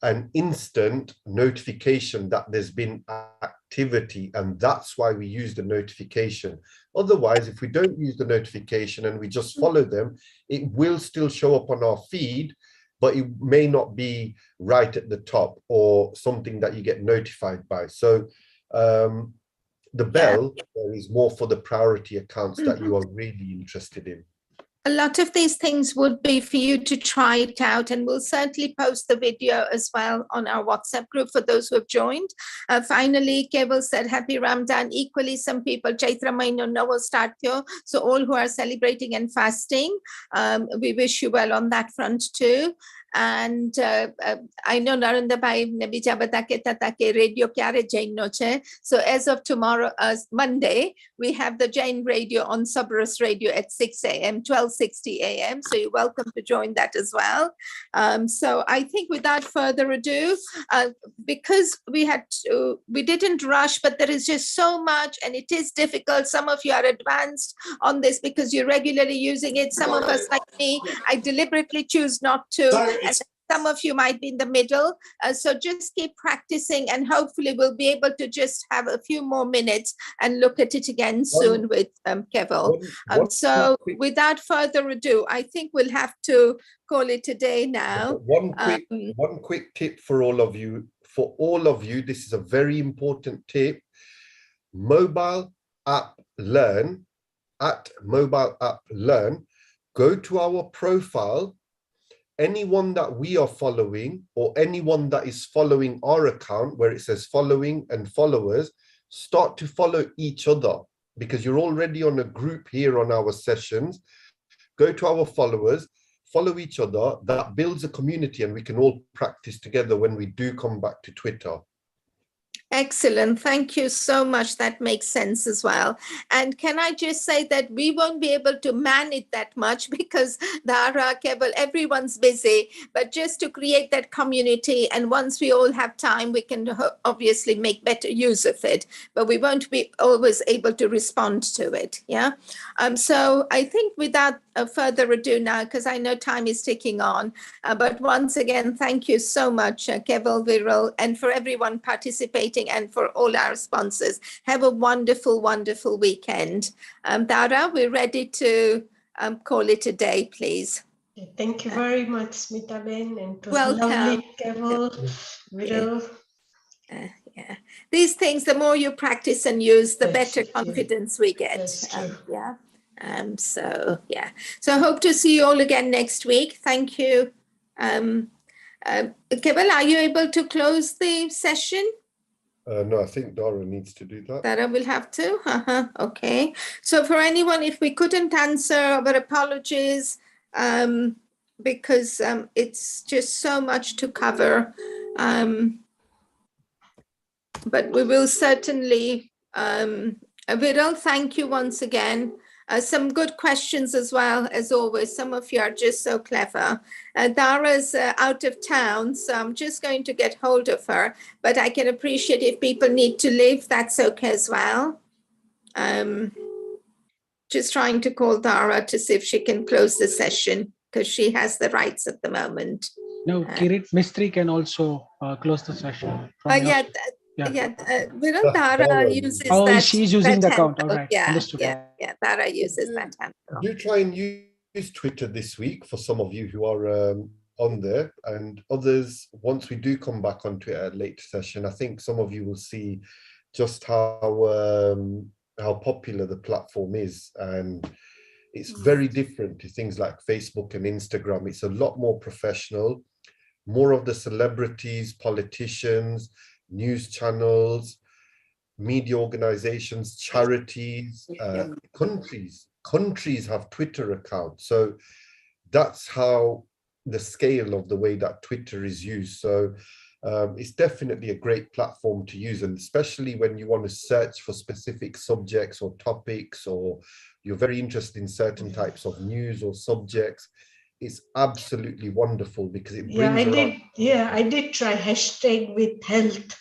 an instant notification that there's been activity, and that's why we use the notification. Otherwise, if we don't use the notification and we just follow them, it will still show up on our feed, but it may not be right at the top or something that you get notified by. So the bell is more for the priority accounts that you are really interested in. A lot of these things would be for you to try it out, and we'll certainly post the video as well on our WhatsApp group for those who have joined. Finally, Keval said, happy Ramadan. Equally, some people, Chaitra Maino Novo Startyo. So all who are celebrating and fasting, we wish you well on that front too. And I know Narendra Bhai Nabi Jabatake Tatake radio kyare Jain noche. So as of tomorrow, Monday, we have the Jain radio on Sabras radio at 6 a.m., 12:60 a.m. So you're welcome to join that as well. So I think without further ado, because we didn't rush, but there is just so much and it is difficult. Some of you are advanced on this because you're regularly using it. Some of us, like me, I deliberately choose not to. And some of you might be in the middle. So just keep practicing and hopefully we'll be able to just have a few more minutes and look at it again soon with Keval. So without further ado, I think we'll have to call it a day now. One quick tip for all of you. For all of you, this is a very important tip. Mobile App Learn, at Mobile App Learn, go to our profile. Anyone that we are following or anyone that is following our account where it says following and followers, start to follow each other because you're already on a group here on our sessions. Go to our followers, follow each other. That builds a community and we can all practice together when we do come back to Twitter. Excellent. Thank you so much. That makes sense as well. And can I just say that we won't be able to man it that much because Dara, Keval, everyone's busy, but just to create that community. And once we all have time, we can obviously make better use of it, but we won't be always able to respond to it. Yeah. So I think without further ado now, because I know time is ticking on, but once again, thank you so much, Keval, Viral, and for everyone participating and for all our sponsors. Have a wonderful, wonderful weekend. Dara, we're ready to call it a day, please. Thank you very much, Smita Ben, and it was Welcome. lovely, Keval, Viral. Yeah, these things, the more you practice and use, the That's better true. confidence we get. That's true. Yeah. So I hope to see you all again next week. Thank you. Keval, are you able to close the session? No, I think Dara needs to do that. Dara will have to. Okay. So for anyone, if we couldn't answer, our apologies, because it's just so much to cover. But we will certainly, Viral, thank you once again. Some good questions as well, as always. Some of you are just so clever. Dara's out of town, so I'm just going to get hold of her. But I can appreciate if people need to leave, that's okay as well. Just trying to call Dara to see if she can close the session because she has the rights at the moment. No, Kirit Mistry can also close the session. Viral, Dara uses that. She's using the account. Handle. All right. Yeah, Understood. yeah. Dara uses that handle. Do try and use Twitter this week for some of you who are on there, and others, once we do come back on Twitter at a later session, I think some of you will see just how popular the platform is, and it's very different to things like Facebook and Instagram. It's a lot more professional, more of the celebrities, politicians, news channels, media organizations, charities, countries have Twitter accounts. So that's how the scale of the way that Twitter is used. So it's definitely a great platform to use, and especially when you want to search for specific subjects or topics, or you're very interested in certain types of news or subjects. It's absolutely wonderful because it brings I did try hashtag with health,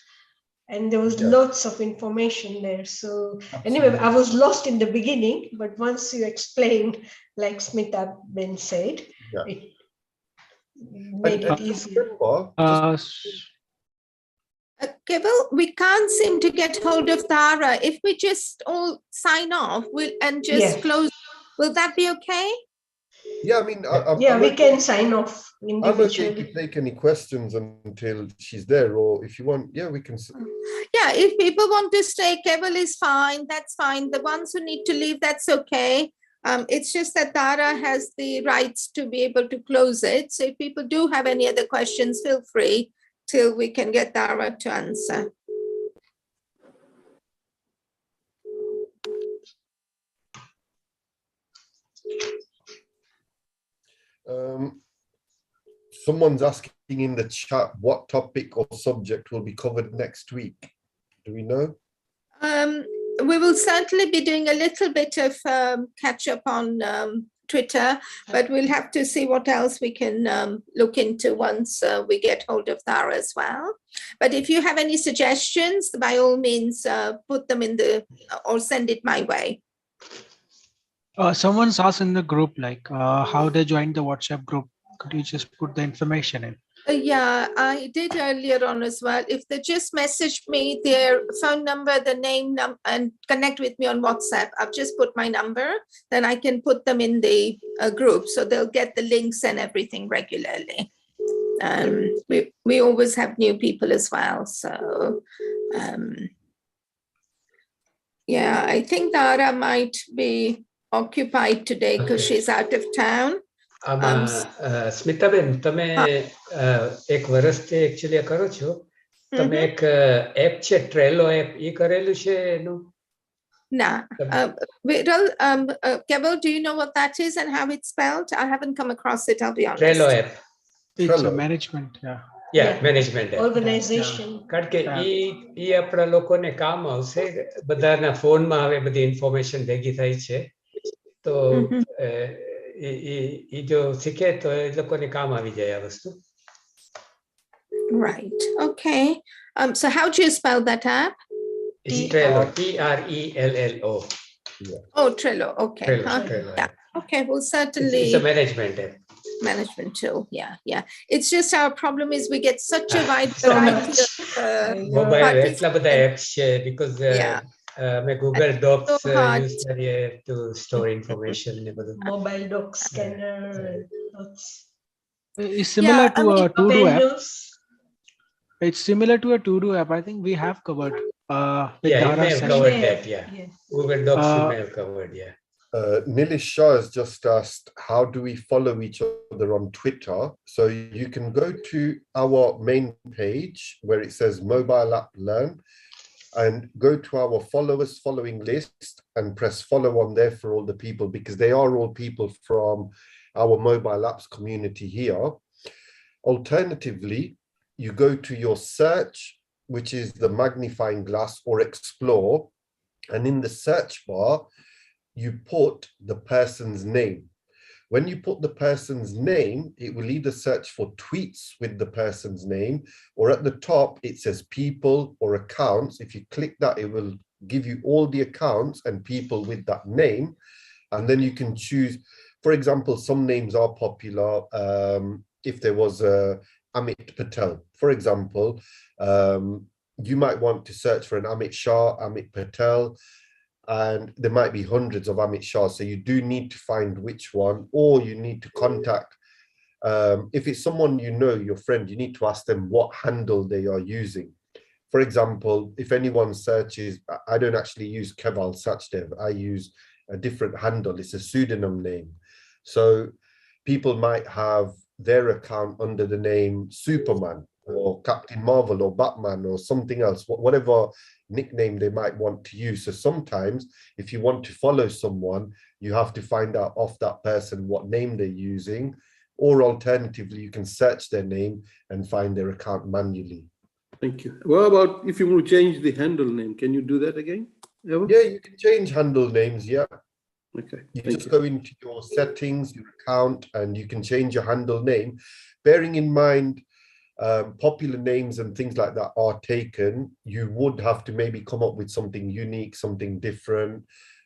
and there was lots of information there. So anyway, I was lost in the beginning, but once you explained, like Smita Ben said, it made it easier. Keval, we can't seem to get hold of Dara. If we just all sign off and close, will that be okay? Yeah, I mean, we can sign off individually. I'm okay to take any questions until she's there, or if you want, we can. Yeah, if people want to stay, Keval is fine. That's fine. The ones who need to leave, that's okay. It's just that Dara has the rights to be able to close it. So if people do have any other questions, feel free till we can get Dara to answer. Someone's asking in the chat what topic or subject will be covered next week. Do we know? We will certainly be doing a little bit of catch up on Twitter, but we'll have to see what else we can look into once we get hold of Dara as well. But if you have any suggestions, by all means, put them in or send it my way. Someone's asked in the group, like how they joined the WhatsApp group. Could you just put the information in? Yeah, I did earlier on as well. If they just message me their phone number, the name, and connect with me on WhatsApp, I've just put my number, then I can put them in the group. So they'll get the links and everything regularly. We always have new people as well. So, I think Dara might be occupied today because she's out of town. Smitaben તમે એક વર્ષથી actually કરો છો, તમે એક app છે ટ્રેલો app, એ કરેલું છે એનું? Nah. Keval, do you know what that is and how it's spelled? I haven't come across it, I'll be honest. Trello app. It's a management, management app organisation. કારણ કે એ આપણા લોકોને કામ આવશે. બધાના ફોનમાં હવે બધી ઇન્ફોર્મેશન ભેગી થઈ છે, તો એ જો શીખે તો એ લોકોને કામ આવી જાય આ વસ્તુ. Right. Okay. So how do you spell that app? It's Trello. Trello. Oh, Trello. Okay. Trello. Yeah. Okay. Well, certainly. It's a management app. Management tool. Yeah. It's just our problem is we get such a wide variety of mobile એટલા બધા apps છે because મેં Google Docs use કરીએ to store information ને બધું. Mobile doc scanner. It's similar to a to-do app. It's similar to a to-do app. I think we have covered. You may have covered that. Google Docs you may have covered. Nilish Shah has just asked, how do we follow each other on Twitter? So you can go to our main page where it says Mobile App Learn and go to our followers following list and press follow on there for all the people, because they are all people from our mobile apps community here. Alternatively, you go to your search, which is the magnifying glass or explore, and in the search bar, you put the person's name. When you put the person's name, it will either search for tweets with the person's name, or at the top, it says people or accounts. If you click that, it will give you all the accounts and people with that name. And then you can choose, for example, some names are popular. If there was Amit Patel, for example, you might want to search for an Amit Shah, Amit Patel, and there might be hundreds of Amit Shahs. So you do need to find which one, or you need to contact, if it's someone you know, your friend, you need to ask them what handle they are using. For example, if anyone searches, I don't actually use Keval Sachdev, I use a different handle. It's a pseudonym name. So people might have their account under the name Superman or Captain Marvel or Batman or something else, whatever nickname they might want to use. So sometimes if you want to follow someone, you have to find out off that person what name they're using, or alternatively, you can search their name and find their account manually. Thank you. What about if you want to change the handle name? Can you do that again? Ever? Yeah, you can change handle names. Yeah. Okay. You just go into your settings, your account, and you can change your handle name, bearing in mind popular names and things like that are taken. You would have to maybe come up with something unique, something different,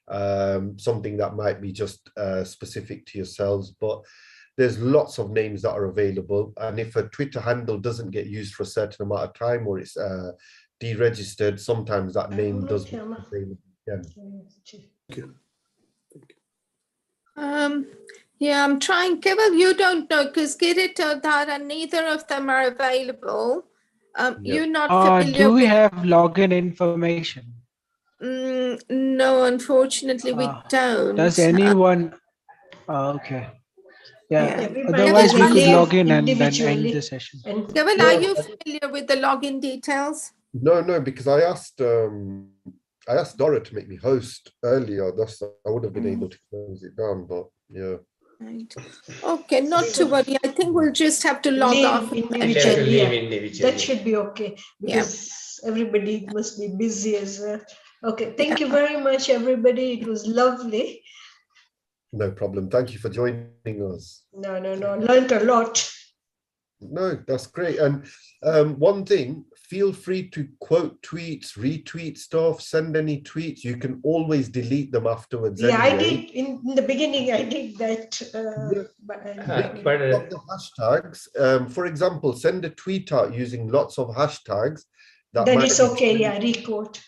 something that might be just specific to yourselves. But there's lots of names that are available, and if a Twitter handle doesn't get used for a certain amount of time, or it's deregistered, sometimes that name does become available again. Thank you. Yeah, I'm trying. Keval, you don't know because Kirit or Dhara, neither of them are available. You're not familiar. Do we have login information? No, unfortunately, we don't. Does anyone? Okay. Yeah. Everybody Otherwise, we could live log in and then end individually. the session. Keval, are you familiar with the login details? No, because I asked Dora to make me host earlier. I would have been able to close it down, but yeah. Right. Okay, not to worry. I think we'll just have to log off individually. That should be okay, because everybody must be busy as well. Okay, thank you very much, everybody. It was lovely. No problem. Thank you for joining us. No. Learned a lot. No, that's great. And one thing, feel free to quote tweets, retweet stuff, send any tweets. You can always delete them afterwards. Yeah, anyway. I did in the beginning. I did that. But the hashtags. For example, send a tweet out using lots of hashtags. That is okay. Yeah, requote.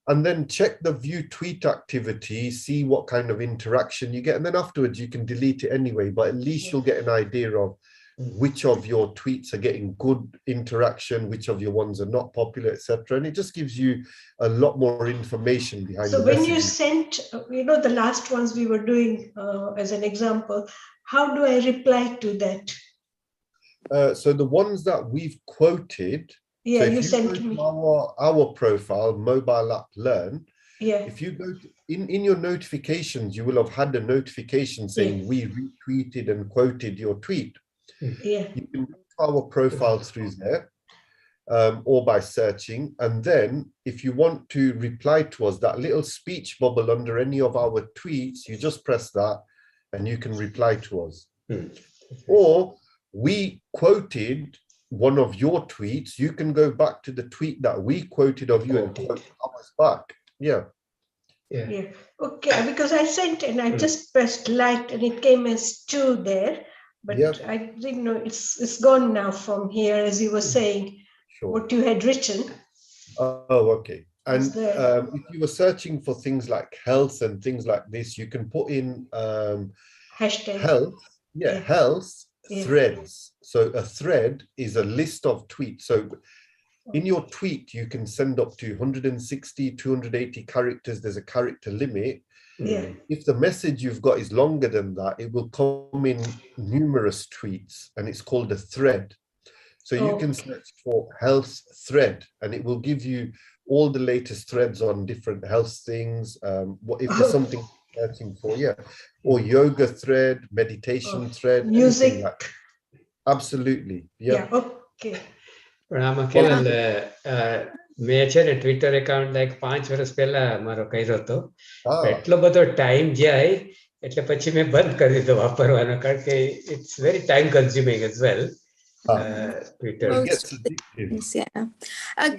And then check the view tweet activity, see what kind of interaction you get, and then afterwards you can delete it anyway. But at least you'll get an idea of which of your tweets are getting good interaction, which of your ones are not popular, etc. And it just gives you a lot more information behind. So when you sent, the last ones we were doing as an example, how do I reply to that? So the ones that we've quoted. Yeah, so you sent me our profile, Mobile App Learn. Yeah. If you go to, in your notifications, you will have had a notification saying we retweeted and quoted your tweet. Yeah. You can our profile through there, or by searching. And then if you want to reply to us, that little speech bubble under any of our tweets, you just press that and you can reply to us. Or we quoted one of your tweets, you can go back to the tweet that we quoted of you and quote ours back. Yeah. Okay, because I sent and I just pressed like and it came as 2 there, but I didn't know it's gone now from here, as you were saying. What you had written. Oh, okay. And if you were searching for things like health and things like this, you can put in hashtag health. Health threads. So a thread is a list of tweets. So in your tweet, you can send up to 160, 280 characters. There's a character limit. If the message you've got is longer than that, it will come in numerous tweets and it's called a thread. So you can search for health thread and it will give you all the latest threads on different health things. What if there's something you're searching for, or yoga thread, meditation thread, music. Like absolutely. Okay. પણ આમાં કેવલ મેં છે ને Twitter account like 5 વર્ષ પહેલા મારો કર્યો હતો. એટલો બધો ટાઈમ જાય એટલે પછી મેં બંધ કરી દીધો વાપરવાનો, કારણ કે it's very time consuming as well. Twitter.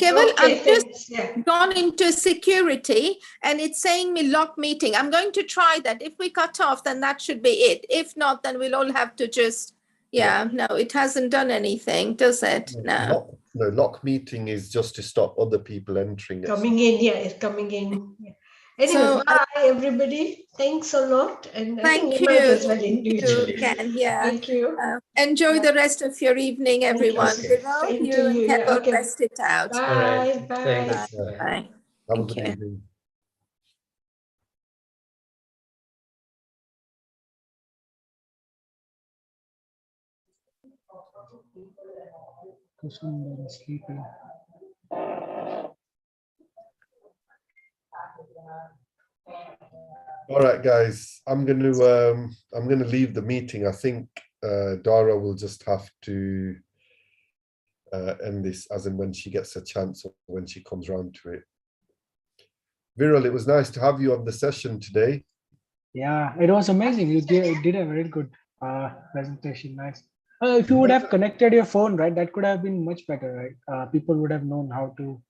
Keval, I've just gone into security and it's saying me lock meeting. I'm going to try that. If we cut off, then that should be it. If not, then we'll all have to just, no, it hasn't done anything, does it? No. No, lock meeting is just to stop other people entering. Coming in, it's coming in. Anyway, so, bye everybody. Thanks a lot. And thank you. Thank you. Enjoy the rest of your evening, everyone. You rest it out. Bye. Bye. Bye. Have a good evening. Sleeping. All right, guys, I'm gonna leave the meeting. I think Dara will just have to end this as and when she gets a chance or when she comes around to it. Viral, it was nice to have you on the session today. Yeah, it was amazing. You did a very good presentation. Nice. If you would have connected your phone, right, that could have been much better, right? People would have known how to.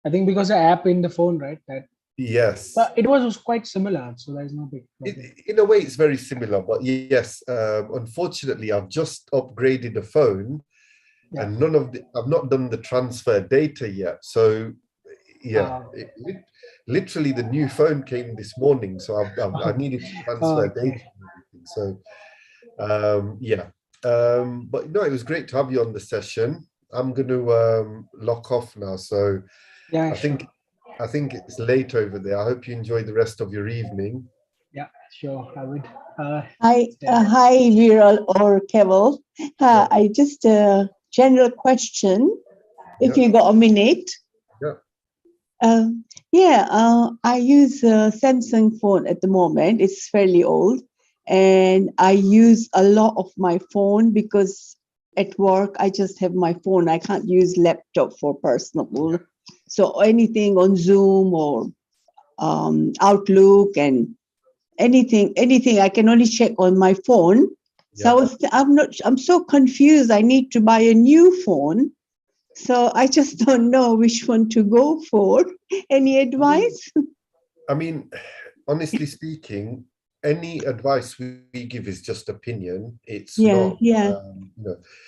I think because the app in the phone, right? That. Yes. But it was quite similar, so there's no big problem. In a way, it's very similar, but yes, unfortunately, I've just upgraded the phone, and I've not done the transfer data yet. So, literally, the new phone came this morning, so I needed to transfer data. So, but no, it was great to have you on the session. I'm going to lock off now. So, I think it's late over there. I hope you enjoy the rest of your evening. Yeah, sure, I would. Hi, Viral or Keval. I just a general question, if you got a minute. I use a Samsung phone at the moment. It's fairly old. And I use a lot of my phone because at work, I just have my phone. I can't use laptop for personal. So anything on Zoom or Outlook and anything I can only check on my phone. So I'm so confused. I need to buy a new phone. So I just don't know which one to go for. Any advice? I mean, honestly speaking, any advice we give is just opinion. It's not,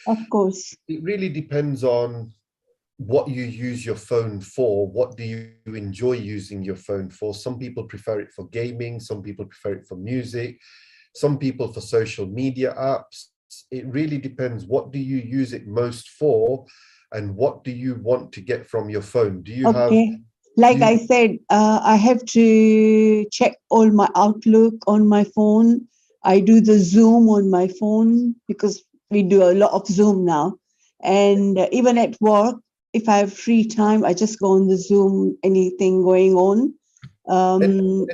of course. It really depends on what you use your phone for. What do you enjoy using your phone for? Some people prefer it for gaming. Some people prefer it for music. Some people for social media apps. It really depends. What do you use it most for? And what do you want to get from your phone? Do you have... Like I said, I have to check all my Outlook on my phone. I do the Zoom on my phone because we do a lot of Zoom now. And even at work, if I have free time, I just go on the Zoom, anything going on. Any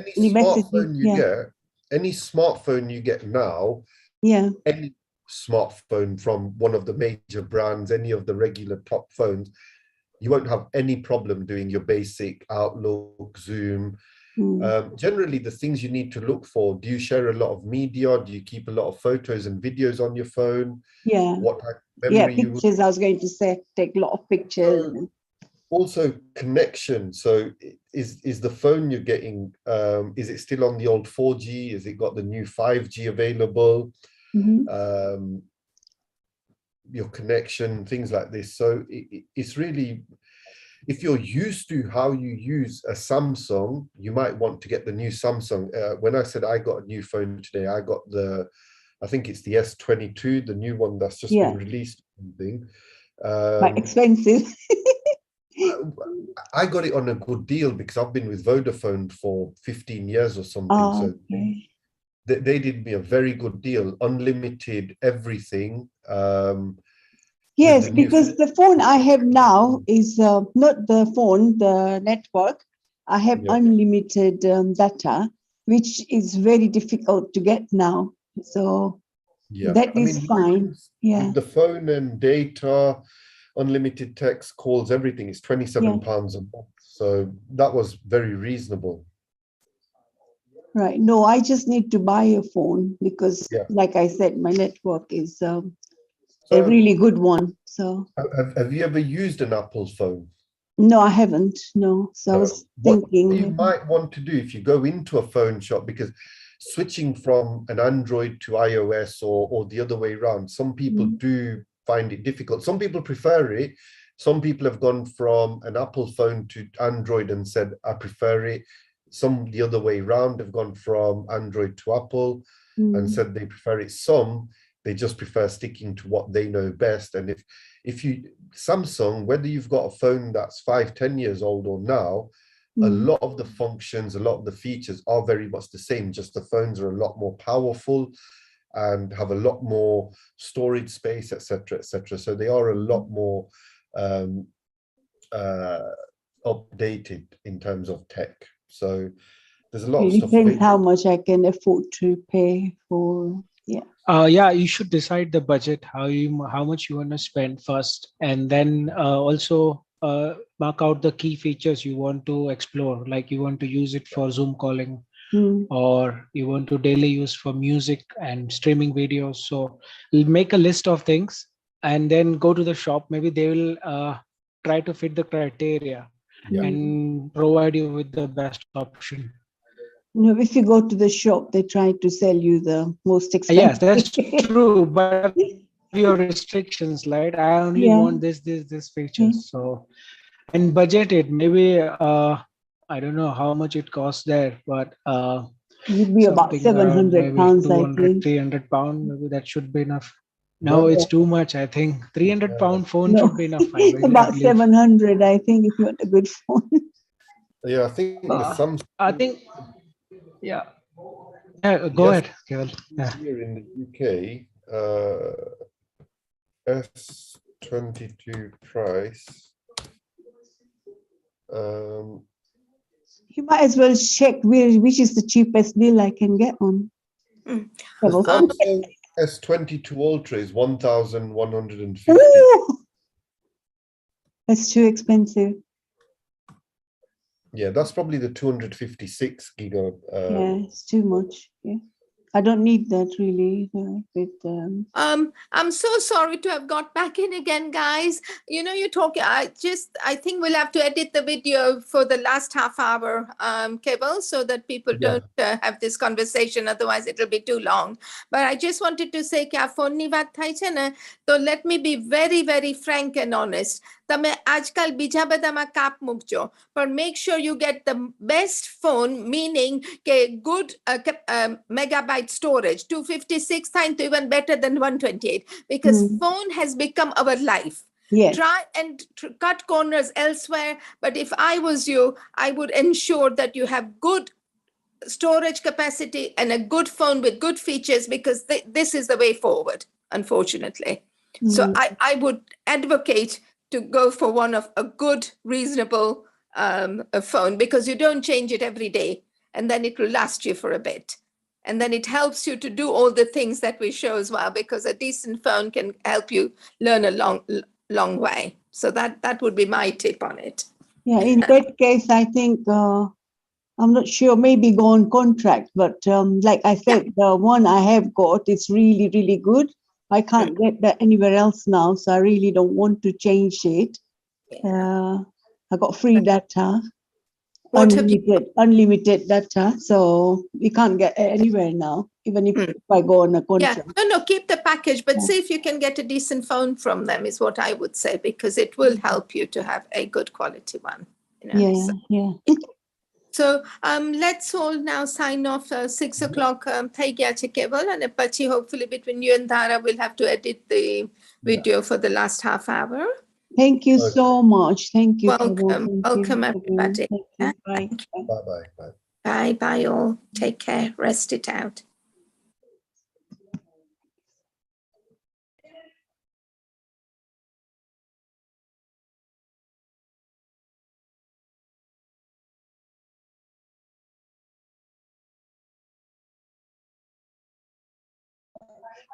smartphone you get now, any smartphone from one of the major brands, any of the regular top phones, you won't have any problem doing your basic Outlook, Zoom. Generally, the things you need to look for, do you share a lot of media? Do you keep a lot of photos and videos on your phone? Yeah. What type of memory you pictures. I was going to say, take a lot of pictures. Also connection. So is the phone you're getting, is it still on the old 4G? Is it got the new 5G available? Your connection, things like this. So it's really, if you're used to how you use a Samsung, you might want to get the new Samsung. When I said I got a new phone today, I got I think it's the S22, the new one that's just been released. Quite expensive. I got it on a good deal because I've been with Vodafone for 15 years or something. So they did me a very good deal, unlimited everything. Yes, because the phone I have now is not the phone, the network. I have unlimited data, which is very difficult to get now. So that is fine. With the phone and data, unlimited text, calls, everything is £27 a month. So that was very reasonable. Right. No, I just need to buy a phone because, like I said, my network is a really good one. So have you ever used an Apple phone? No, I haven't. No. So I was thinking. What you might want to do if you go into a phone shop, because switching from an Android to iOS or the other way around, some people do find it difficult. Some people prefer it. Some people have gone from an Apple phone to Android and said, I prefer it. Some the other way around have gone from Android to Apple and said they prefer it. Some, they just prefer sticking to what they know best. And if you, Samsung, whether you've got a phone that's 5-10 years old or now, a lot of the functions, a lot of the features are very much the same, just the phones are a lot more powerful and have a lot more storage space, etc., etc. So they are a lot more updated in terms of tech. So there's a lot of stuff. It depends how much I can afford to pay for. You should decide the budget, how much you want to spend first, and then also mark out the key features you want to explore, like you want to use it for Zoom calling, or you want to daily use for music and streaming videos. So make a list of things and then go to the shop. Maybe they will try to fit the criteria and provide you with the best option. No, if you go to the shop, they try to sell you the most expensive. Yes, that's true. But your restrictions, right? I only want this features. So, and budget it. Maybe I don't know how much it costs there, but it'd be about £700, 200, £300. Maybe that should be enough. No, it's too much. I think £300 phone should be enough. About 700, I think, if you want a good phone. Yeah, I think the Samsung. Go ahead, Kevin. Here in the UK, S22 price. You might as well check which is the cheapest deal I can get on. The Samsung S22 Ultra is 1,150. That's too expensive. Yeah, that's probably the 256 giga. Yeah, it's too much. Yeah, I don't need that really. I'm so sorry to have got back in again, guys. You know, you're talking. I think we'll have to edit the video for the last half hour, Keval, so that people don't have this conversation. Otherwise, it'll be too long. But I just wanted to say, so let me be very, very frank and honest. તમે આજકાલ બીજા બધામાં કાપ મૂકજો પણ make sure you get the best phone, meaning કે good megabyte storage. 256 times even better than 128, because phone has become our life. Try and cut corners elsewhere, but if I was you, I would ensure that you have good storage capacity and a good phone with good features, because this is the way forward, unfortunately. So I would advocate to go for one of a good, reasonable phone, because you don't change it every day and then it will last you for a bit. And then it helps you to do all the things that we show as well, because a decent phone can help you learn a long way. So that would be my tip on it. Yeah, in that case, I think I'm not sure, maybe go on contract, but like I said, the one I have got is really, really good. I can't get that anywhere else now, so I really don't want to change it. I got free data, unlimited data, so we can't get it anywhere now, even if I go on a contract. Yeah, no, keep the package, but see if you can get a decent phone from them is what I would say, because it will help you to have a good quality one. Yeah. So let's all now sign off. 6 o'clock. Thay gaya che keval, and pachi hopefully between you and Dhara we'll have to edit the video for the last half hour. Thank you so much. Thank you. Welcome everybody. Thank you. Bye. Bye all. Take care. Rest it out.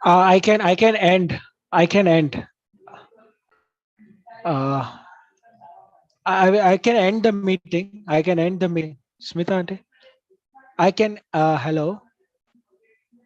I can end. I can end. I can end the meeting. I can end the meeting. Smita aunty. I can. Hello.